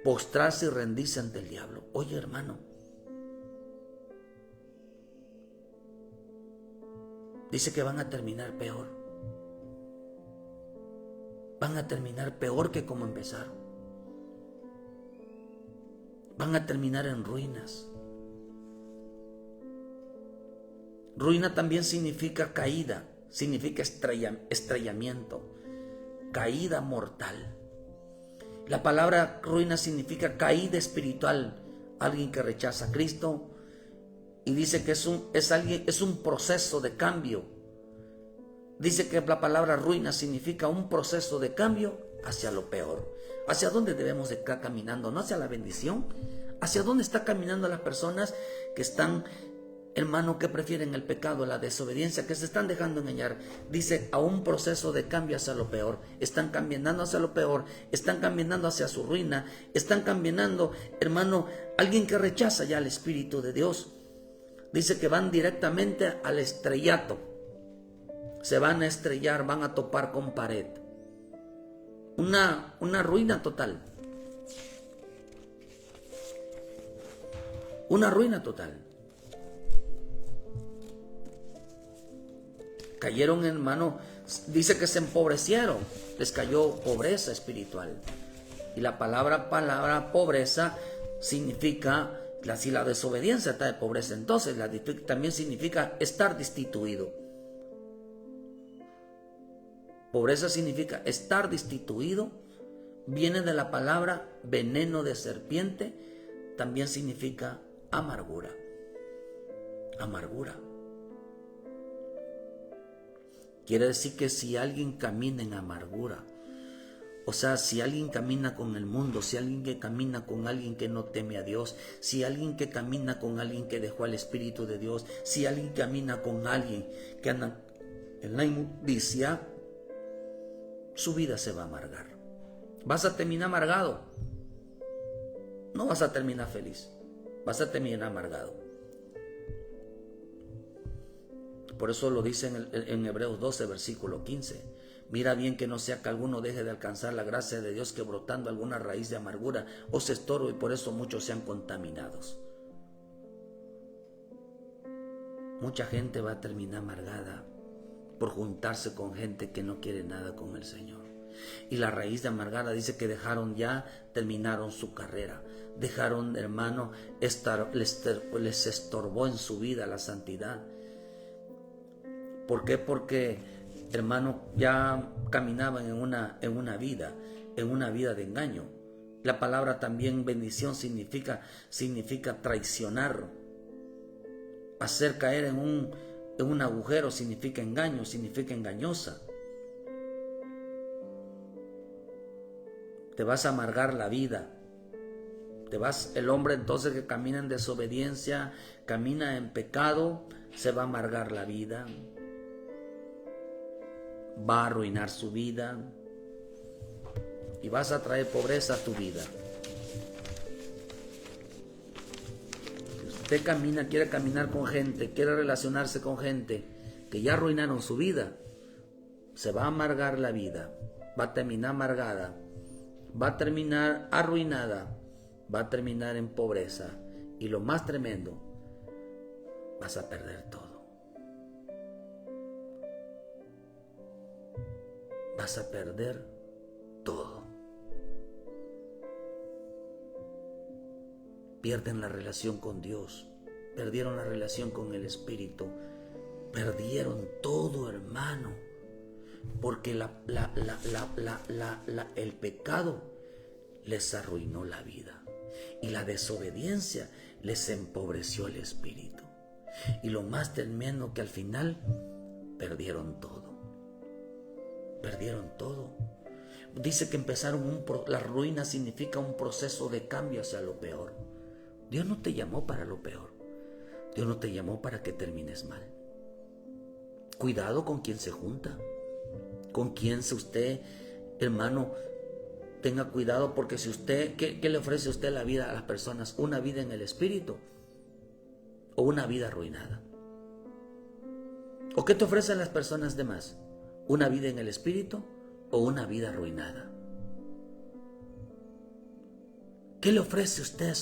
Postrarse y rendirse ante el diablo. Oye, hermano, dice que van a terminar peor. Van a terminar peor que como empezaron. Van a terminar en ruinas. Ruina también significa caída, significa estrellamiento, caída mortal. La palabra ruina significa caída espiritual, alguien que rechaza a Cristo, y dice que es un proceso de cambio. Dice que la palabra ruina significa un proceso de cambio hacia lo peor. ¿Hacia dónde debemos de estar caminando? ¿No hacia la bendición? ¿Hacia dónde están caminando las personas que están, hermano, que prefieren el pecado, la desobediencia, que se están dejando engañar? Dice, a un proceso de cambio hacia lo peor. Están caminando hacia lo peor, están caminando hacia su ruina, están caminando, hermano, alguien que rechaza ya el Espíritu de Dios. Dice que van directamente al estrellato. Se van a estrellar, van a topar con pared. Una ruina total. Una ruina total. Cayeron, hermano, dice que se empobrecieron, les cayó pobreza espiritual. Y la palabra pobreza significa, si la desobediencia está de pobreza, entonces también significa estar destituido. Pobreza significa estar destituido, viene de la palabra veneno de serpiente, también significa amargura. Amargura. Quiere decir que si alguien camina en amargura, o sea, si alguien camina con el mundo, si alguien que camina con alguien que no teme a Dios, si alguien que camina con alguien que dejó al Espíritu de Dios, si alguien camina con alguien que anda en la inmundicia, su vida se va a amargar. Vas a terminar amargado. No vas a terminar feliz. Vas a terminar amargado. Por eso lo dice en Hebreos 12, versículo 15. Mira bien que no sea que alguno deje de alcanzar la gracia de Dios, que brotando alguna raíz de amargura os estorbe, y por eso muchos sean contaminados. Mucha gente va a terminar amargada por juntarse con gente que no quiere nada con el Señor. Y la raíz de amargura dice que terminaron su carrera. Dejaron, hermano, les estorbó en su vida la santidad. ¿Por qué? Porque, hermano, ya caminaban en una vida de engaño. La palabra también bendición significa traicionar. Hacer caer en un agujero significa engaño, significa engañosa. Te vas a amargar la vida. El hombre entonces que camina en desobediencia, camina en pecado, se va a amargar la vida. Va a arruinar su vida. Y vas a traer pobreza a tu vida. Si usted quiere caminar con gente, quiere relacionarse con gente que ya arruinaron su vida, se va a amargar la vida. Va a terminar amargada. Va a terminar arruinada. Va a terminar en pobreza. Y lo más tremendo, vas a perder todo. Vas a perder todo. Pierden la relación con Dios. Perdieron la relación con el Espíritu. Perdieron todo, hermano. Porque el pecado les arruinó la vida. Y la desobediencia les empobreció el espíritu. Y lo más tremendo, que al final perdieron todo. Perdieron todo. dice que la ruina significa un proceso de cambio hacia lo peor. Dios no te llamó para lo peor. Dios no te llamó para que termines mal. Cuidado con quien se junta, con quien usted, hermano, tenga cuidado, porque si usted, ¿qué le ofrece usted a la vida a las personas? ¿Una vida en el espíritu o una vida arruinada? ¿O qué te ofrecen las personas demás? ¿Una vida en el espíritu o una vida arruinada? ¿Qué le ofrece usted?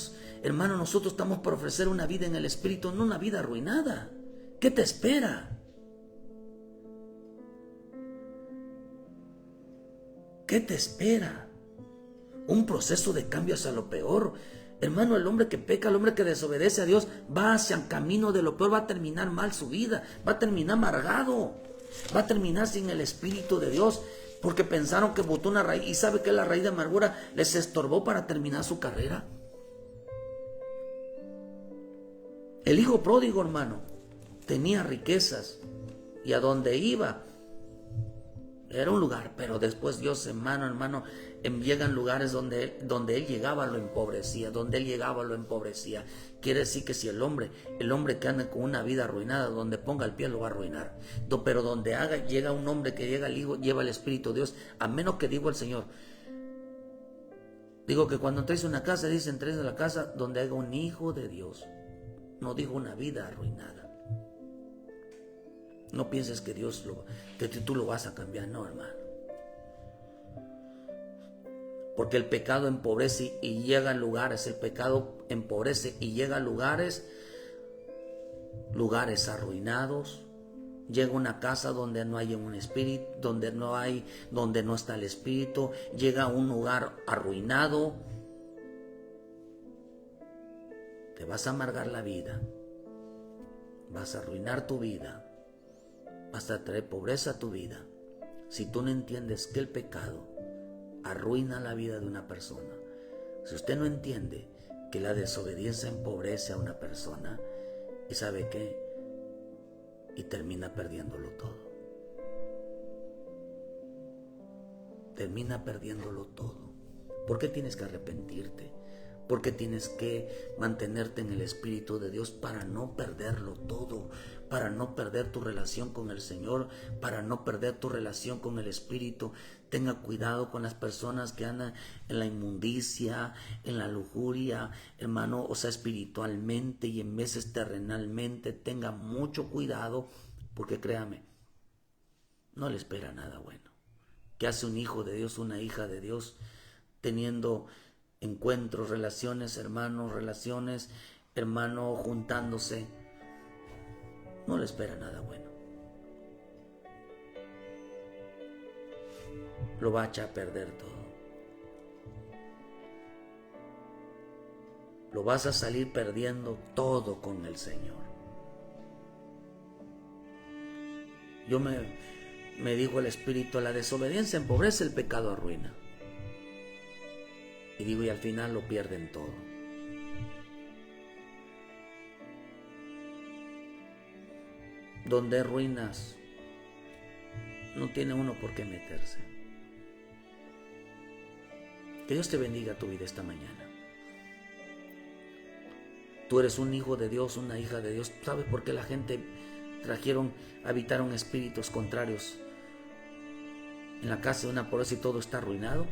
Hermano, nosotros estamos por ofrecer una vida en el espíritu, no una vida arruinada. ¿Qué te espera? ¿Qué te espera? Un proceso de cambio hacia lo peor. Hermano, el hombre que peca, el hombre que desobedece a Dios, va hacia el camino de lo peor, va a terminar mal su vida, va a terminar amargado, va a terminar sin el Espíritu de Dios, porque pensaron que botó una raíz, y sabe que la raíz de amargura les estorbó para terminar su carrera. El hijo pródigo, hermano, tenía riquezas, y a donde iba era un lugar, pero después Dios, hermano, llegan lugares donde él llegaba lo empobrecía, Quiere decir que si el hombre que anda con una vida arruinada, donde ponga el pie lo va a arruinar. Pero donde llega un hombre que llega el Hijo, lleva el Espíritu de Dios, a menos que digo el Señor. Digo que cuando entréis a una casa, dice, entréis a la casa donde haya un hijo de Dios. No digo una vida arruinada. No pienses que tú lo vas a cambiar, no, hermano. Porque el pecado empobrece y llega a lugares, lugares arruinados. Llega a una casa donde no hay un espíritu, donde no está el espíritu. Llega a un lugar arruinado. Te vas a amargar la vida. Vas a arruinar tu vida. Vas a traer pobreza a tu vida. Si tú no entiendes que el pecado arruina la vida de una persona, si usted no entiende que la desobediencia empobrece a una persona, ¿y sabe qué? Y termina perdiéndolo todo. Termina perdiéndolo todo. ¿Por qué tienes que arrepentirte? ¿Por qué tienes que mantenerte en el Espíritu de Dios para no perderlo todo? Para no perder tu relación con el Señor, para no perder tu relación con el Espíritu. Tenga cuidado con las personas que andan en la inmundicia, en la lujuria, hermano, o sea, espiritualmente y en veces terrenalmente. Tenga mucho cuidado, porque créame, no le espera nada bueno. ¿Qué hace un hijo de Dios, una hija de Dios, teniendo encuentros, relaciones, hermano, juntándose? No le espera nada bueno. Lo va a echar a perder todo. Lo vas a salir perdiendo todo con el Señor. Me dijo el Espíritu, la desobediencia empobrece, el pecado arruina. Y digo, y al final lo pierden todo. Donde hay ruinas, no tiene uno por qué meterse. Que Dios te bendiga tu vida esta mañana. Tú eres un hijo de Dios, una hija de Dios. ¿Sabes por qué la gente habitaron espíritus contrarios en la casa de una pobreza y todo está arruinado?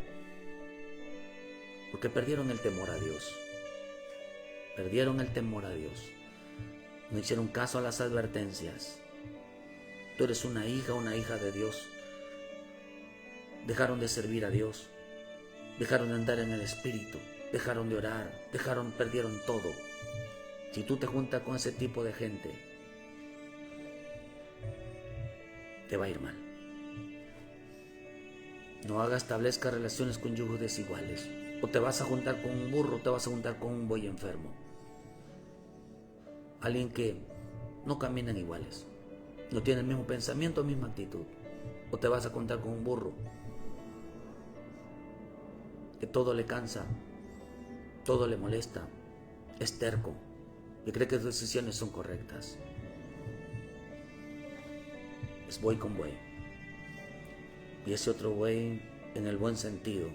Porque perdieron el temor a Dios. Perdieron el temor a Dios. No hicieron caso a las advertencias. Tú eres una hija de Dios. Dejaron de servir a Dios. Dejaron de andar en el Espíritu. Dejaron de orar. Perdieron todo. Si tú te juntas con ese tipo de gente, te va a ir mal. No establezca relaciones con yugos desiguales. O te vas a juntar con un burro, o te vas a juntar con un buey enfermo. Alguien que no caminan iguales. No tiene el mismo pensamiento, misma actitud. O te vas a juntar con un burro que todo le cansa, todo le molesta, es terco y cree que sus decisiones son correctas. Es buey con buey. Y ese otro buey en el buen sentido.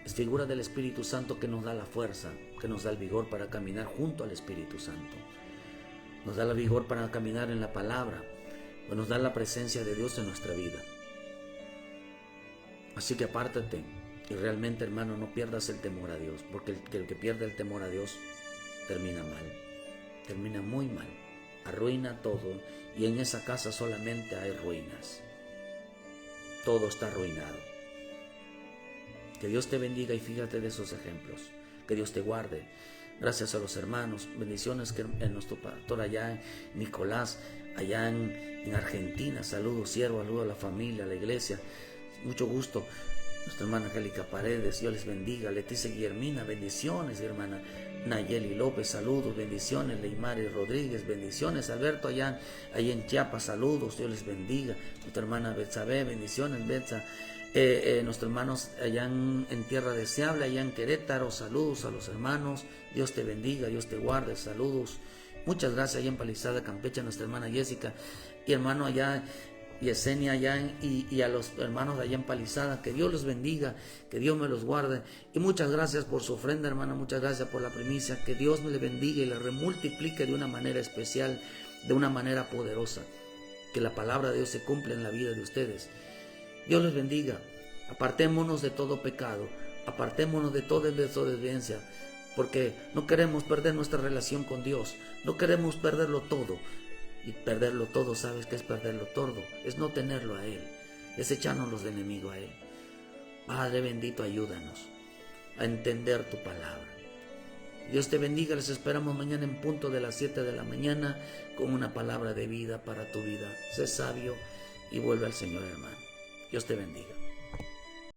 Es figura del Espíritu Santo que nos da la fuerza, que nos da el vigor para caminar junto al Espíritu Santo. Nos da el vigor para caminar en la palabra, nos da la presencia de Dios en nuestra vida. Así que apártate y realmente, hermano, no pierdas el temor a Dios, porque el que pierde el temor a Dios termina mal, termina muy mal, arruina todo, y en esa casa solamente hay ruinas. Todo está arruinado. Que Dios te bendiga y fíjate de esos ejemplos. Que Dios te guarde. Gracias a los hermanos. Bendiciones que en nuestro pastor allá, Nicolás, allá en Argentina. Saludos, siervo, saludos a la familia, a la iglesia. Mucho gusto. Nuestra hermana Angélica Paredes, Dios les bendiga. Leticia Guillermina, bendiciones, hermana. Nayeli López, saludos, bendiciones. Leymari Rodríguez, bendiciones. Alberto allá en Chiapas, saludos, Dios les bendiga. Nuestra hermana Betsabe, bendiciones, Betsa. Nuestros hermanos allá en Tierra Deseable, allá en Querétaro, saludos a los hermanos. Dios te bendiga, Dios te guarde, saludos. Muchas gracias allá en Palizada, Campeche, nuestra hermana Jessica y hermano allá Yesenia allá y a los hermanos de allá en Palizada, que Dios los bendiga, que Dios me los guarde, y muchas gracias por su ofrenda, hermana, muchas gracias por la primicia, que Dios me le bendiga y le remultiplique de una manera especial, de una manera poderosa, que la palabra de Dios se cumpla en la vida de ustedes. Dios les bendiga. Apartémonos de todo pecado, apartémonos de toda desobediencia, porque no queremos perder nuestra relación con Dios, no queremos perderlo todo. Y perderlo todo, ¿sabes qué es perderlo todo? Es no tenerlo a Él, es echárnoslos de enemigo a Él. Padre bendito, ayúdanos a entender tu palabra. Dios te bendiga, les esperamos mañana en punto de las 7 de la mañana con una palabra de vida para tu vida. Sé sabio y vuelve al Señor, hermano. Dios te bendiga.